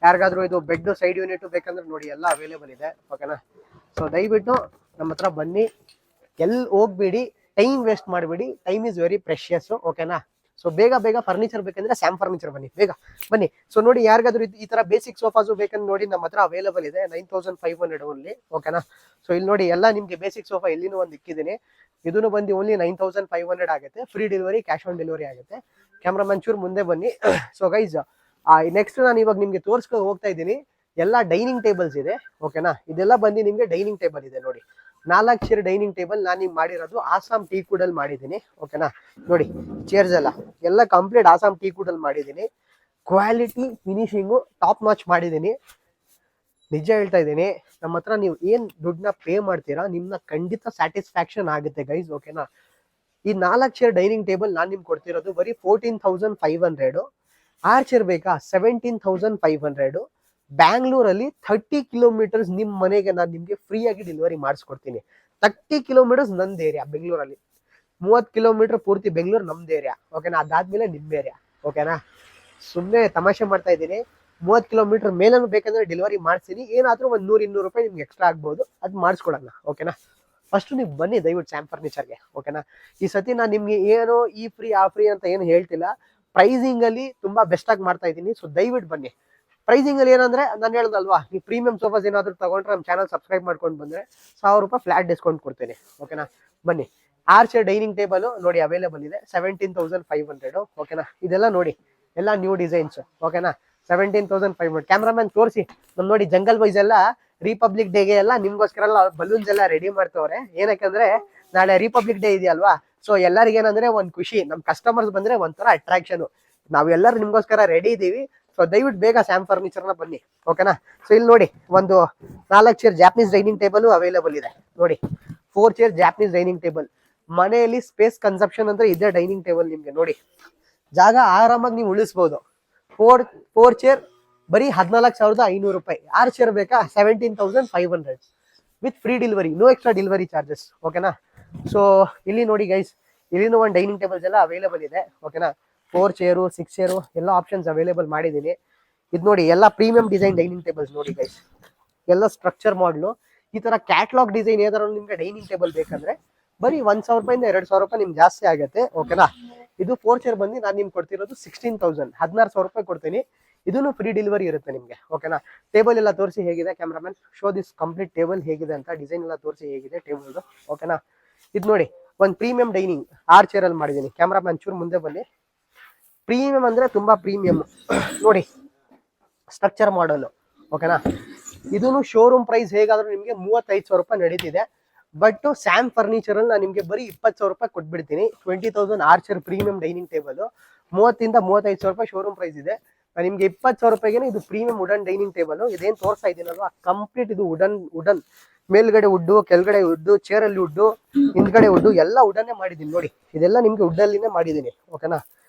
ಯಾರಿಗಾದ್ರೂ ಇದು ಬೆಡ್ ಸೈಡ್ ಯೂನಿಟ್ ಬೇಕಂದ್ರೆ ನೋಡಿ, ಎಲ್ಲ ಅವೈಲೇಬಲ್ ಇದೆ. ಓಕೆನಾ. ಸೊ ದಯವಿಟ್ಟು ನಮ್ಮ ಹತ್ರ ಬನ್ನಿ, ಎಲ್ಲಿ ಹೋಗ್ಬೇಡಿ, ಟೈಮ್ ವೇಸ್ಟ್ ಮಾಡಬೇಡಿ. Time is very precious. ಓಕೆನಾ. ಸೊ ಬೇಗ ಫರ್ನಿಚರ್ ಬೇಕಂದ್ರೆ ಸ್ಯಾಮ್ ಫರ್ನಿಚರ್ ಬನ್ನಿ, ಬೇಗ ಬನ್ನಿ. ಸೊ ನೋಡಿ, ಯಾರಿಗಾದ್ರೂ ಈ ತರ ಬೇಸಿಕ್ ಸೋಫಾಸು ಬೇಕಂದ್ರೆ ನೋಡಿ, ನಮ್ಮ ಹತ್ರ ಅವೈಲೇಬಲ್ ಇದೆ 9,500 ಓನ್ಲಿ. ಓಕೆನಾ. ಸೊ ಇಲ್ಲಿ ನೋಡಿ, ಎಲ್ಲ ನಿಮ್ಗೆ ಬೇಸಿಕ್ ಸೋಫಾ ಎಲ್ಲಿನೂ ಒಂದು ಇಕ್ಕಿದ್ದೀನಿ. ಇದನ್ನು ಬಂದು ಓನ್ಲಿ 9,500 ಆಗುತ್ತೆ. Free delivery, cash on delivery ಆಗುತ್ತೆ. ಕ್ಯಾಮ್ರಾ ಮಂಚೂರ್ ಮುಂದೆ ಬನ್ನಿ. ಸೊ ಗೈಸ್, ನೆಕ್ಸ್ಟ್ ನಾನು ಇವಾಗ ನಿಮ್ಗೆ ತೋರಿಸ್ಕೊಂಡು ಹೋಗ್ತಾ ಇದ್ದೀನಿ. ಎಲ್ಲ ಡೈನಿಂಗ್ ಟೇಬಲ್ಸ್ ಇದೆ. ಓಕೆನಾ, ಇದೆಲ್ಲ ಬಂದು ನಿಮ್ಗೆ ಡೈನಿಂಗ್ ಟೇಬಲ್ ಇದೆ ನೋಡಿ. 4 ಚೇರ್ ಡೈನಿಂಗ್ ಟೇಬಲ್ ನಾನು ನಿಮ್ಗೆ ಮಾಡಿರೋದು ಆಸಾಮ್ ಟೀ ಕುಡಲ್ಲಿ ಮಾಡಿದ್ದೀನಿ. ಓಕೆನಾ, ನೋಡಿ ಚೇರ್ಸ್ ಎಲ್ಲ ಕಂಪ್ಲೀಟ್ ಆಸಾಮ್ ಟೀ ಕುಡಲ್ಲಿ ಮಾಡಿದ್ದೀನಿ. ಕ್ವಾಲಿಟಿ ಫಿನಿಶಿಂಗು ಟಾಪ್ ನಾಚ್ ಮಾಡಿದ್ದೀನಿ. ನಿಜ ಹೇಳ್ತಾ ಇದ್ದೀನಿ, ನಮ್ಮ ಹತ್ರ ನೀವು ಏನ್ ದುಡ್ಡನ್ನ ಪೇ ಮಾಡ್ತೀರಾ ನಿಮ್ನ ಖಂಡಿತ ಸ್ಯಾಟಿಸ್ಫ್ಯಾಕ್ಷನ್ ಆಗುತ್ತೆ ಗೈಸ್. ಓಕೆನಾ, ಈ 4 ಚೇರ್ ಡೈನಿಂಗ್ ಟೇಬಲ್ ನಾನು ನಿಮ್ಗೆ ಕೊಡ್ತಿರೋದು ಬರೀ 14,500. 6 ಚೇರ್ ಬೇಕಾ 17,500. ಬ್ಯಾಂಗ್ಳೂರಲ್ಲಿ 30 ಕಿಲೋಮೀಟರ್ಸ್ ನಿಮ್ಮ ಮನೆಗೆ ನಾನು ನಿಮ್ಗೆ ಫ್ರೀ ಆಗಿ ಡೆಲಿವರಿ ಮಾಡಿಸ್ಕೊಡ್ತೀನಿ. 30 ಕಿಲೋಮೀಟರ್ಸ್ ನಂದು ಏರಿಯಾ ಬೆಂಗಳೂರಲ್ಲಿ, 30 ಕಿಲೋಮೀಟರ್ ಪೂರ್ತಿ ಬೆಂಗಳೂರು ನಮ್ದು ಏರಿಯಾ. ಓಕೆನಾ, ಅದಾದ್ಮೇಲೆ ನಿಮ್ಮ ಏರಿಯಾ. ಓಕೆನಾ, ಸುಮ್ಮನೆ ತಮಾಷೆ ಮಾಡ್ತಾ ಇದ್ದೀನಿ. 30 ಕಿಲೋಮೀಟರ್ ಮೇಲೂ ಬೇಕಂದ್ರೆ ಡೆಲಿವರಿ ಮಾಡ್ತೀನಿ. ಏನಾದ್ರೂ ಒಂದು 100-200 ರೂಪಾಯಿ ನಿಮ್ಗೆ ಎಕ್ಸ್ಟ್ರಾ ಆಗ್ಬೋದು, ಅದು ಮಾಡಿಸ್ಕೊಡೋಣ. ಓಕೆನಾ, ಫಸ್ಟ್ ನೀವು ಬನ್ನಿ ದಯವಿಟ್ಟು ಸ್ಯಾಮ್ ಫರ್ನಿಚರ್ಗೆ. ಓಕೆನಾ, ಈ ಸತಿ ನಾನು ನಿಮ್ಗೆ ಏನೋ ಈ ಫ್ರೀ ಆ ಫ್ರೀ ಅಂತ ಏನು ಹೇಳ್ತಿಲ್ಲ. ಪ್ರೈಸಿಂಗ್ ಅಲ್ಲಿ ತುಂಬಾ ಬೆಸ್ಟ್ ಆಗಿ ಮಾಡ್ತಾ ಇದ್ದೀನಿ. ಸೊ ದಯವಿಟ್ಟು ಬನ್ನಿ. ಪ್ರೈಸಿಂಗ್ ಅಲ್ಲಿ ಏನಂದ್ರೆ ನಾನು ಹೇಳ್ದಲ್ವಾ, ನೀವು ಪ್ರೀಮಿಯಂ ಸೋಫಾಸ್ ಏನಾದ್ರು ತಗೊಂಡ್ರೆ ನಮ್ಮ ಚಾನಲ್ ಸಬ್ಸ್ಕ್ರೈಬ್ ಮಾಡ್ಕೊಂಡು ಬಂದ್ರೆ 1000 ರೂಪಾಯಿ ಫ್ಲಾಟ್ ಡಿಸ್ಕೌಂಟ್ ಕೊಡ್ತೀನಿ. ಓಕೆನಾ, ಬನ್ನಿ. 6 ಚೇರ್ ಡೈನಿಂಗ್ ಟೇಬಲ್ ನೋಡಿ ಅವೈಲೇಬಲ್ ಇದೆ 17,500. ಓಕೆನಾ, ಇದೆಲ್ಲ ನೋಡಿ ಎಲ್ಲ ನ್ಯೂ ಡಿಸೈನ್ಸ್. ಓಕೆನಾ, 17,500. ಕ್ಯಾಮ್ರಾಮನ್ ತೋರಿಸಿ ನಮ್ ನೋಡಿ ಜಂಗಲ್ ಬಾಯ್ಸ್ ಎಲ್ಲ ರಿಪಬ್ಲಿಕ್ ಡೇಗೆ ಎಲ್ಲ ನಿಮ್ಗೋಸ್ಕರ ಎಲ್ಲ ಬಲೂನ್ಸ್ ಎಲ್ಲ ರೆಡಿ ಮಾಡ್ತವ್ರೆ. ಏನಕ್ಕಂದ್ರೆ ನಾಳೆ ರಿಪಬ್ಲಿಕ್ ಡೇ ಇದೆಯಲ್ವಾ. ಸೊ ಎಲ್ಲರಿಗೂ ಏನಂದ್ರೆ ಒಂದ್ ಖುಷಿ, ನಮ್ ಕಸ್ಟಮರ್ಸ್ ಬಂದ್ರೆ ಒಂಥರ ಅಟ್ರಾಕ್ಷನ್. ನಾವೆಲ್ಲರೂ ನಿಮ್ಗೋಸ್ಕರ ರೆಡಿ ಇದೀವಿ. ಸೊ ದಯವಿಟ್ಟು ಬೇಗ ಸ್ಯಾಮ್ ಫರ್ನಿಚರ್ನ ಬನ್ನಿ. ಓಕೆನಾ, ಸೊ ಇಲ್ಲಿ ನೋಡಿ ಒಂದು 4 chair Japanese dining table available ಇದೆ ನೋಡಿ. 4 ಚೇರ್ ಜಾಪನೀಸ್ ಡೈನಿಂಗ್ ಟೇಬಲ್. ಮನೆಯಲ್ಲಿ ಸ್ಪೇಸ್ ಕನ್ಸಪ್ಷನ್ ಅಂದ್ರೆ ಇದೇ ಡೈನಿಂಗ್ ಟೇಬಲ್. ನಿಮ್ಗೆ ನೋಡಿ ಜಾಗ ಆರಾಮಾಗಿ ನೀವು ಉಳಿಸ್ಬೋದು. 4 ಚೇರ್ ಬರೀ 14,500 ರೂಪಾಯಿ. 6 ಚೇರ್ ಬೇಕಾ 17,500 with free delivery, no extra delivery charges. ಓಕೆನಾ, ಸೊ ಇಲ್ಲಿ ನೋಡಿ ಗೈಸ್, ಇಲ್ಲಿನೂ ಒಂದು ಡೈನಿಂಗ್ ಟೇಬಲ್ಸ್ ಎಲ್ಲ ಅವೈಲೇಬಲ್ ಇದೆ. ಓಕೆನಾ, 4 ಚೇರು 6 ಚೇರು ಎಲ್ಲ ಆಪ್ಷನ್ಸ್ ಅವೈಲೇಬಲ್ ಮಾಡಿದ್ದೀನಿ. ಇದು ನೋಡಿ ಎಲ್ಲ ಪ್ರೀಮಿಯಂ ಡಿಸೈನ್ ಡೈನಿಂಗ್ ಟೇಬಲ್ಸ್ ನೋಡಿ ಗೈಸ್, ಎಲ್ಲ ಸ್ಟ್ರಕ್ಚರ್ ಮಾಡಲು. ಈ ತರ ಕ್ಯಾಟ್ಲಾಗ್ ಡಿಸೈನ್ ಏನಾದ್ರು ನಿಮ್ಗೆ ಡೈನಿಂಗ್ ಟೇಬಲ್ ಬೇಕಂದ್ರೆ ಬರೀ 1,000 ರೂಪಾಯಿಂದ 2,000 ರೂಪಾಯಿ ನಿಮ್ಗೆ ಜಾಸ್ತಿ ಆಗುತ್ತೆ. ಓಕೆನಾ, ಇದು 4 ಚೇರ್ ಬಂದು ನಾನು ನಿಮ್ಗೆ ಕೊಡ್ತಿರೋದು 16,000, 16,000 ರೂಪಾಯಿ ಕೊಡ್ತೀನಿ. ಇದನ್ನು ಫ್ರೀ ಡೆಲಿವರಿ ಇರುತ್ತೆ ನಿಮ್ಗೆ. ಓಕೆನಾ, ಟೇಬಲ್ ಎಲ್ಲ ತೋರಿಸಿ ಹೇಗಿದೆ cameraman, show this complete table ಹೇಗಿದೆ ಅಂತ, ಡಿಸೈನ್ ಎಲ್ಲ ತೋರಿಸಿ ಹೇಗಿದೆ ಟೇಬಲ್ದು. ಓಕೆನಾ, ಇದು ನೋಡಿ ಒಂದು ಪ್ರೀಮಿಯಂ ಡೈನಿಂಗ್ 6 ಚೇರ್ ಅಲ್ಲಿ ಮಾಡಿದ್ದೀನಿ. ಕ್ಯಾಮ್ರಾಮನ್ ಚೂರು ಮುಂದೆ ಬನ್ನಿ. ಪ್ರೀಮಿಯಂ ಅಂದ್ರೆ ತುಂಬಾ ಪ್ರೀಮಿಯಂ ನೋಡಿ, ಸ್ಟ್ರಕ್ಚರ್ ಮಾಡಲು. ಓಕೆನಾ, ಇದನ್ನು ಶೋರೂಮ್ ಪ್ರೈಸ್ ಹೇಗಾದ್ರೂ ನಿಮ್ಗೆ 35,000 ರೂಪಾಯಿ ನಡೀತಿದೆ. ಬಟ್ ಸ್ಯಾಮ್ ಫರ್ನಿಚರ್ ಅಲ್ಲಿ ನಾನು ನಿಮ್ಗೆ ಬರೀ 20,000 ರೂಪಾಯಿ ಕೊಟ್ಬಿಡ್ತೀನಿ. 20,000 6 ಚೇರ್ ಪ್ರೀಮಿಯಂ ಡೈನಿಂಗ್ ಟೇಬಲ್ 30,000 ಇಂದ 35,000 ರೂಪಾಯಿ ಶೋರೂಮ್ ಪ್ರೈಸ್ ಇದೆ. ನಾನು ನಿಮ್ಗೆ 20,000 ರೂಪಾಯಿಗೆ ಇದು ಪ್ರೀಮಿಯಂ ವುಡನ್ ಡೈನಿಂಗ್ ಟೇಬಲ್. ಇದೇನು ತೋರಿಸ್ತಾ ಇದ್ದೀನಲ್ವಾ ಕಂಪ್ಲೀಟ್ ಇದು ವುಡನ್ ಮೇಲ್ಗಡೆ ವುಡ್ಡು, ಕೆಳಗಡೆ ವುಡ್ಡು, ಚೇರ್ ಅಲ್ಲಿ ವುಡ್ಡು, ಹಿಂದ್ಗಡೆ ವುಡ್ಡು, ಎಲ್ಲ ವುಡನ್ನೇ ಮಾಡಿದ್ದೀನಿ ನೋಡಿ. ಇದೆಲ್ಲ ನಿಮ್ಗೆ ವುಡ್ಡಲ್ಲಿನೇ ಮಾಡಿದ್ದೀನಿ. ಓಕೆನಾ,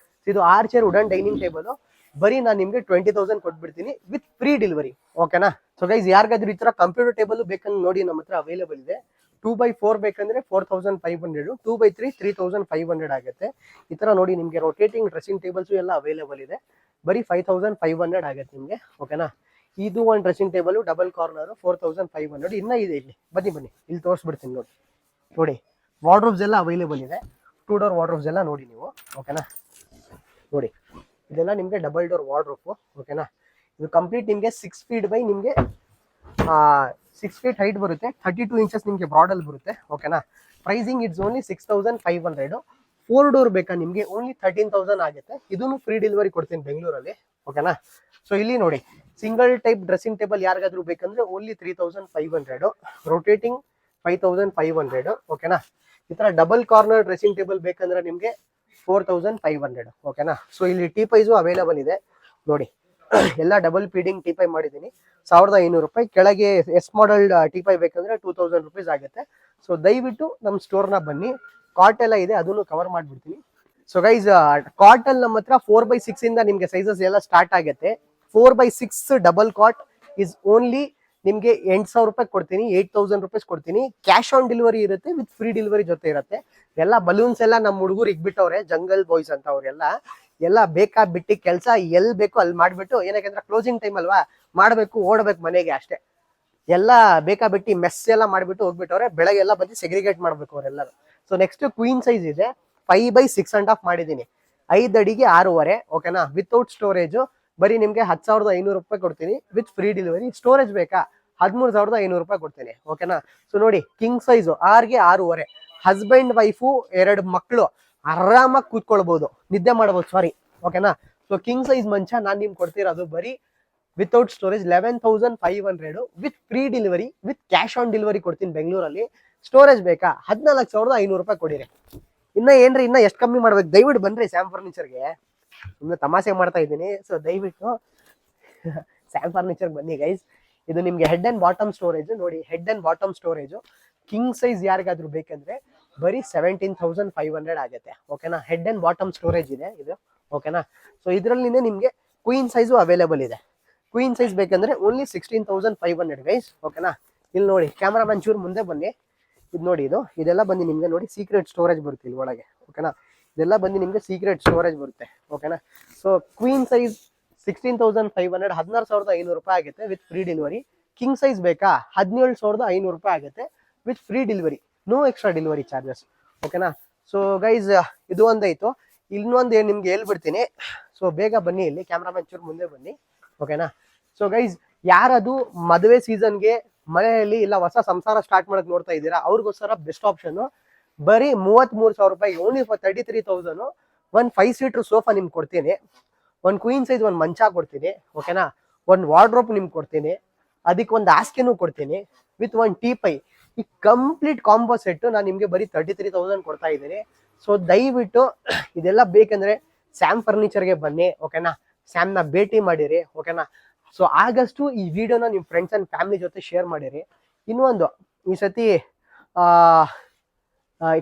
ಇದು 6 ಚೇರ್ ವುಡನ್ ಡೈನಿಂಗ್ ಟೇಬಲ್ ಬರೀ ನಾನು ನಿಮ್ಗೆ 20,000 ಕೊಟ್ಬಿಡ್ತೀನಿ ವಿತ್ ಫ್ರೀ ಡೆಲಿವರಿ. ಓಕೆನಾ, ಸೊ ಗೈಸ್ ಯಾರಿಗಾದ್ರೂ ಈ ತರ ಕಂಪ್ಯೂಟರ್ ಟೇಬಲ್ ಬೇಕಂದ್ರೆ ನೋಡಿ ನಮ್ಮ ಹತ್ರ ಅವೈಲೇಬಲ್ ಇದೆ. 2x4 ಬೇಕಂದ್ರೆ 4,500, 2x3 3,500 ಆಗುತ್ತೆ. ಈ ತರ ನೋಡಿ ನಿಮ್ಗೆ ರೊಟೇಟಿಂಗ್ ಡ್ರೆಸ್ಸಿಂಗ್ ಟೇಬಲ್ಸ್ ಎಲ್ಲ ಅವೈಲೇಬಲ್ ಇದೆ. ಬರೀ 5,500 ಆಗುತ್ತೆ ನಿಮ್ಗೆ. ಓಕೆನಾ, ಇದು ಒಂದು ಡ್ರೆಸ್ಸಿಂಗ್ ಟೇಬಲ್ ಡಬಲ್ ಕಾರ್ನರ್ 4,500. ಇನ್ನ ಇದೆ ಇಲ್ಲಿ, ಬನ್ನಿ ಇಲ್ಲಿ ತೋರಿಸ್ಬಿಡ್ತೀನಿ ನೋಡಿ. ನೋಡಿ ವಾರ್ಡ್ರೋಬ್ಸ್ ಎಲ್ಲ ಅವೈಲೇಬಲ್ ಇದೆ. 2 ಡೋರ್ ವಾರ್ಡ್ರೋಬ್ಸ್ ಎಲ್ಲ ನೋಡಿ ನೀವು. ಓಕೆನಾ, ನೋಡಿ ಇದೆಲ್ಲ ನಿಮ್ಗೆ ಡಬಲ್ ಡೋರ್ ವಾರ್ಡ್ರೋಬ್. ಓಕೆನಾ, ಇದು ಕಂಪ್ಲೀಟ್ ನಿಮ್ಗೆ 6 ಫೀಟ್ ಬೈ ನಿಮ್ಗೆ 6 ಫೀಟ್ ಹೈಟ್ ಬರುತ್ತೆ. 32 ಇಂಚಸ್ ನಿಮ್ಗೆ ಬ್ರಾಡಲ್ ಬರುತ್ತೆ. ಓಕೆನಾ, ಪ್ರೈಸಿಂಗ್ ಇಟ್ಸ್ ಓನ್ಲಿ 6,500. 4 ಡೋರ್ ಬೇಕಾ ನಿಮ್ಗೆ ಓನ್ಲಿ 13,000 ಆಗುತ್ತೆ. ಇದನ್ನು ಫ್ರೀ ಡೆಲಿವರಿ ಕೊಡ್ತೀನಿ ಬೆಂಗಳೂರಲ್ಲಿ. ಓಕೆನಾ, ಸೊ ಇಲ್ಲಿ ನೋಡಿ ಸಿಂಗಲ್ ಟೈಪ್ ಡ್ರೆಸ್ಸಿಂಗ್ ಟೇಬಲ್ ಯಾರಿಗಾದ್ರೂ ಬೇಕಂದ್ರೆ ಓನ್ಲಿ 3,500, ರೊಟೇಟಿಂಗ್ 5,500. ಓಕೆನಾ, ಈ ತರ ಡಬಲ್ ಕಾರ್ನರ್ ಡ್ರೆಸ್ಸಿಂಗ್ ಟೇಬಲ್ ಬೇಕಂದ್ರೆ ನಿಮ್ಗೆ 4,500. ಓಕೆನಾ, ಸೊ ಇಲ್ಲಿ ಟೀಪೈಸು ಅವೈಲೇಬಲ್ ಇದೆ ನೋಡಿ. ಎಲ್ಲ ಡಬಲ್ ಫೀಡಿಂಗ್ ಟೀಪೈ ಮಾಡಿದ್ದೀನಿ 1,500 ರೂಪಾಯಿ. ಕೆಳಗೆ ಎಸ್ ಮಾಡೆಲ್ ಟೀಪೈ ಬೇಕಂದ್ರೆ 2,000 ರೂಪೀಸ್ ಆಗುತ್ತೆ. ಸೊ ದಯವಿಟ್ಟು ನಮ್ಮ ಸ್ಟೋರ್ನ ಬನ್ನಿ. ಕಾಟ್ ಎಲ್ಲ ಇದೆ, ಅದನ್ನು ಕವರ್ ಮಾಡ್ಬಿಡ್ತೀನಿ. ಸೊ ಗೈಸ್ ಕಾಟ್ ಅಲ್ಲಿ ನಮ್ಮ ಹತ್ರ 4x6 ಇಂದ ನಿಮ್ಗೆ ಸೈಜಸ್ ಎಲ್ಲ ಸ್ಟಾರ್ಟ್ ಆಗುತ್ತೆ. 4x6 double cot is only ನಿಮ್ಗೆ 8,000 ರೂಪಾಯಿ ಕೊಡ್ತೀನಿ, 8,000 ರೂಪೀಸ್ ಕೊಡ್ತೀನಿ. ಕ್ಯಾಶ್ ಆನ್ ಡೆಲಿವರಿ ಇರುತ್ತೆ ವಿತ್ ಫ್ರೀ ಡೆಲಿವರಿ ಜೊತೆ ಇರುತ್ತೆ. ಎಲ್ಲ ಬಲೂನ್ಸ್ ಎಲ್ಲ ನಮ್ಮ ಹುಡುಗರು ಇಕ್ಬಿಟ್ಟವ್ರೆ, ಜಂಗಲ್ ಬಾಯ್ಸ್ ಅಂತ ಅವ್ರೆಲ್ಲ. ಎಲ್ಲ ಬೇಕಾ ಬಿಟ್ಟು ಕೆಲಸ ಎಲ್ಲಿ ಬೇಕೋ ಅಲ್ಲಿ ಮಾಡ್ಬಿಟ್ಟು, ಏನಕ್ಕೆ ಕ್ಲೋಸಿಂಗ್ ಟೈಮ್ ಅಲ್ವಾ, ಮಾಡ್ಬೇಕು ಓಡಬೇಕು ಮನೆಗೆ ಅಷ್ಟೇ. ಎಲ್ಲ ಬೇಕಾ ಬಿಟ್ಟು ಮೆಸ್ ಎಲ್ಲ ಮಾಡ್ಬಿಟ್ಟು ಹೋಗ್ಬಿಟ್ಟವ್ರೆ. ಬೆಳಗ್ಗೆ ಎಲ್ಲ ಬಂದು ಸೆಗ್ರಿಗೇಟ್ ಮಾಡ್ಬೇಕು ಅವರೆಲ್ಲರೂ. ಸೊ ನೆಕ್ಸ್ಟ್ ಕ್ವೀನ್ ಸೈಜ್ ಇದೆ, 5x6.5 ಮಾಡಿದ್ದೀನಿ, 5 ಅಡಿಗೆ 6.5. ಓಕೆನಾ, ವಿತೌಟ್ ಸ್ಟೋರೇಜ್ ಬರೀ ನಿಮ್ಗೆ 10,500 ರೂಪಾಯಿ ಕೊಡ್ತೀನಿ ವಿತ್ ಫ್ರೀ ಡೆಲಿವರಿ. ಸ್ಟೋರೇಜ್ ಬೇಕಾ 13,500 ರೂಪಾಯಿ ಕೊಡ್ತೀನಿ. ಓಕೆನಾ, ಸೊ ನೋಡಿ ಕಿಂಗ್ ಸೈಜು 6ಗೆ 6.5. ಹಸ್ಬೆಂಡ್ ವೈಫು 2 ಮಕ್ಕಳು ಆರಾಮಾಗಿ ಕೂತ್ಕೊಳ್ಬಹುದು, ನಿದ್ದೆ ಮಾಡ್ಬೋದು. ಸಾರಿ. ಓಕೆನಾ, ಸೊ ಕಿಂಗ್ ಸೈಜ್ ಮಂಚ ನಾನು ನಿಮ್ಗೆ ಕೊಡ್ತಿರೋದು ಬರೀ without storage 11,500 with free delivery with cash on delivery ಕೊಡ್ತೀನಿ ಬೆಂಗಳೂರಲ್ಲಿ. ಸ್ಟೋರೇಜ್ ಬೇಕಾ 14,500 ರೂಪಾಯಿ ಕೊಡಿರಿ. ಇನ್ನ ಏನ್ರಿ ಇನ್ನ ಎಷ್ಟು ಕಮ್ಮಿ ಮಾಡ್ಬೇಕು, ದಯವಿಟ್ಟು ಬನ್ರಿ ಸ್ಯಾಮ್ ಫರ್ನಿಚರ್ಗೆ. ಇನ್ನು ತಮಾಷೆ ಮಾಡ್ತಾ ಇದ್ದೀನಿ. ಸೊ ದಯವಿಟ್ಟು ಸ್ಯಾಮ್ ಫರ್ನಿಚರ್ ಬನ್ನಿ ಗೈಸ್. ಇದು ನಿಮ್ಗೆ ಹೆಡ್ ಅಂಡ್ ಬಾಟಮ್ ಸ್ಟೋರೇಜ್ ನೋಡಿ, head and bottom storage king size ಯಾರಿಗಾದ್ರೂ ಬೇಕಂದ್ರೆ ಬರೀ 17,500 ಆಗುತ್ತೆ. ಓಕೆನಾ, ಹೆಡ್ ಅಂಡ್ ಬಾಟಮ್ ಸ್ಟೋರೇಜ್ ಇದೆ ಇದು. ಓಕೆನಾ, ಸೊ ಇದರಲ್ಲಿ ನಿಮ್ಗೆ ಕ್ವೀನ್ ಸೈಜು ಅವೈಲೇಬಲ್ ಇದೆ. ಕ್ವೀನ್ ಸೈಜ್ ಬೇಕಂದ್ರೆ ಓನ್ಲಿ 16,500 ಗೈಸ್. ಓಕೆನಾ, ಇಲ್ಲಿ ನೋಡಿ ಕ್ಯಾಮ್ರಾಮನ್ ಚೂರ್ ಮುಂದೆ ಬನ್ನಿ. ಇದು ನೋಡಿ, ಇದೆಲ್ಲ ಬಂದು ನಿಮ್ಗೆ ನೋಡಿ ಸೀಕ್ರೆಟ್ ಸ್ಟೋರೇಜ್ ಬರುತ್ತೆ ಇಲ್ಲಿ ಒಳಗೆ. ಓಕೆನಾ, ಇದೆಲ್ಲ ಬಂದು ನಿಮ್ಗೆ ಸೀಕ್ರೆಟ್ ಸ್ಟೋರೇಜ್ ಬರುತ್ತೆ. ಓಕೆನಾ, ಸೊ ಕ್ವೀನ್ ಸೈಜ್ 16,500 16,500 ರೂಪಾಯಿ ಆಗುತ್ತೆ with free delivery. King size ಬೇಕಾ 17,500 ರೂಪಾಯಿ ಆಗುತ್ತೆ with free delivery, no extra delivery charges. ಓಕೆನಾ, ಸೊ ಗೈಸ್ ಇದು ಒಂದಾಯ್ತು. ಇನ್ನೊಂದು ನಿಮ್ಗೆ ಹೇಳ್ಬಿಡ್ತೀನಿ. ಸೊ ಬೇಗ ಬನ್ನಿ, ಇಲ್ಲಿ ಕ್ಯಾಮ್ರಾಮನ್ ಚೂರ್ ಮುಂದೆ ಬನ್ನಿ. ಓಕೆನಾ, ಸೊ ಗೈಸ್ ಯಾರದು ಮದುವೆ ಸೀಸನ್ಗೆ ಮನೆಯಲ್ಲಿ ಇಲ್ಲ ಹೊಸ ಸಂಸಾರ ಸ್ಟಾರ್ಟ್ ಮಾಡಕ್ ನೋಡ್ತಾ ಇದ್ದೀರಾ, ಅವ್ರಿಗೋಸ್ಕರ ಬೆಸ್ಟ್ ಆಪ್ಷನ್ ಬರೀ 33,000 ರೂಪಾಯಿ, ಓನ್ಲಿ ಫಾರ್ 33,000 ಒಂದು 5 ಸೀಟರ್ ಸೋಫಾ ನಿಮ್ಗೆ ಕೊಡ್ತೀನಿ, ಒಂದು ಕ್ವೀನ್ ಸೈಜ್ ಒಂದು ಮಂಚ ಕೊಡ್ತೀನಿ. ಓಕೆನಾ, ಒಂದು ವಾರ್ಡ್ರೋಪ್ ನಿಮ್ಗೆ ಕೊಡ್ತೀನಿ, ಅದಕ್ಕೆ ಒಂದು ಹಾಸಿಗೆನೂ ಕೊಡ್ತೀನಿ ವಿತ್ ಒಂದು ಟೀಪೈ. ಈ ಕಂಪ್ಲೀಟ್ ಕಾಂಬೋ ಸೆಟ್ ನಾನು ನಿಮಗೆ ಬರೀ 33,000 ಕೊಡ್ತಾ ಇದ್ದೀನಿ. ಸೊ ದಯವಿಟ್ಟು ಇದೆಲ್ಲ ಬೇಕಂದ್ರೆ ಸ್ಯಾಮ್ ಫರ್ನಿಚರ್ಗೆ ಬನ್ನಿ. ಓಕೆನಾ, ಸ್ಯಾಮ್ನ ಭೇಟಿ ಮಾಡಿರಿ. ಓಕೆನಾ, ಸೊ ಆಗಷ್ಟು ಈ ವಿಡಿಯೋನ ನಿಮ್ಮ ಫ್ರೆಂಡ್ಸ್ ಅಂಡ್ ಫ್ಯಾಮಿಲಿ ಜೊತೆ ಶೇರ್ ಮಾಡಿರಿ. ಇನ್ನೊಂದು, ಈ ಸತಿ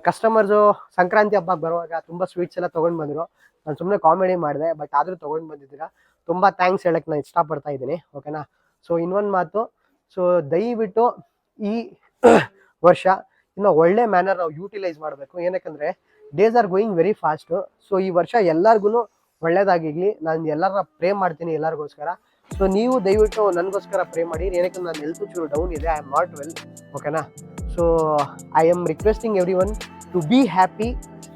ಕಸ್ಟಮರ್ಸು ಸಂಕ್ರಾಂತಿ ಹಬ್ಬಕ್ಕೆ ಬರುವಾಗ ತುಂಬ ಸ್ವೀಟ್ಸ್ ಎಲ್ಲ ತೊಗೊಂಡು ಬಂದರು. ನಾನು ಸುಮ್ಮನೆ ಕಾಮಿಡಿ ಮಾಡಿದೆ, ಬಟ್ ಆದರೂ ತೊಗೊಂಡು ಬಂದಿದ್ದೀರಾ, ತುಂಬ ಥ್ಯಾಂಕ್ಸ್ ಹೇಳಕ್ಕೆ ನಾನು ಇಷ್ಟಪಡ್ತಾ ಇದ್ದೀನಿ. ಓಕೆನಾ, ಸೊ ಇನ್ನೊಂದು ಮಾತು, ಸೊ ದಯವಿಟ್ಟು ಈ ವರ್ಷ ಇನ್ನು ಒಳ್ಳೆ ಮ್ಯಾನರ್ ನಾವು ಯೂಟಿಲೈಸ್ ಮಾಡಬೇಕು. ಏನಕ್ಕೆ days are going very fast. So ಈ ವರ್ಷ ಎಲ್ಲರಿಗೂ ಒಳ್ಳೇದಾಗಿರ್ಲಿ. ನಾನು ಎಲ್ಲರನ್ನ ಪ್ರೇ ಮಾಡ್ತೀನಿ ಎಲ್ಲರಿಗೋಸ್ಕರ. ಸೊ ನೀವು ದಯವಿಟ್ಟು ನನಗೋಸ್ಕರ ಪ್ರೇ ಮಾಡಿ. ಏನಕ್ಕೆ ನನ್ನ ಹೆಲ್ತ್ ಚೂರು ಡೌನ್ ಇದೆ, ಐ ಆಮ್ ನಾಟ್ ವೆಲ್. ಓಕೆನಾ, so I am requesting everyone to be happy,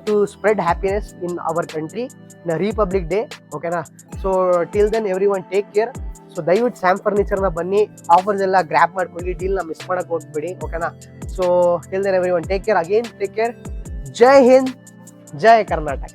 to spread happiness in our country in republic day. ಓಕೆನಾ, so till then everyone take care. So ದಯವಿಟ್ಟು Sam ಫರ್ನಿಚರ್ನ ಬನ್ನಿ, offers ಎಲ್ಲ ಗ್ರ್ಯಾಪ್ ಮಾಡ್ಕೊಳ್ಳಿ, ಡೀಲ್ನ miss ಮಾಡಕ್ಕೆ ಹೋಗ್ಬೇಡಿ. ಓಕೆನಾ, so till then everyone take care. Again take care. ಜೈ ಹಿಂದ್, ಜೈ ಕರ್ನಾಟಕ.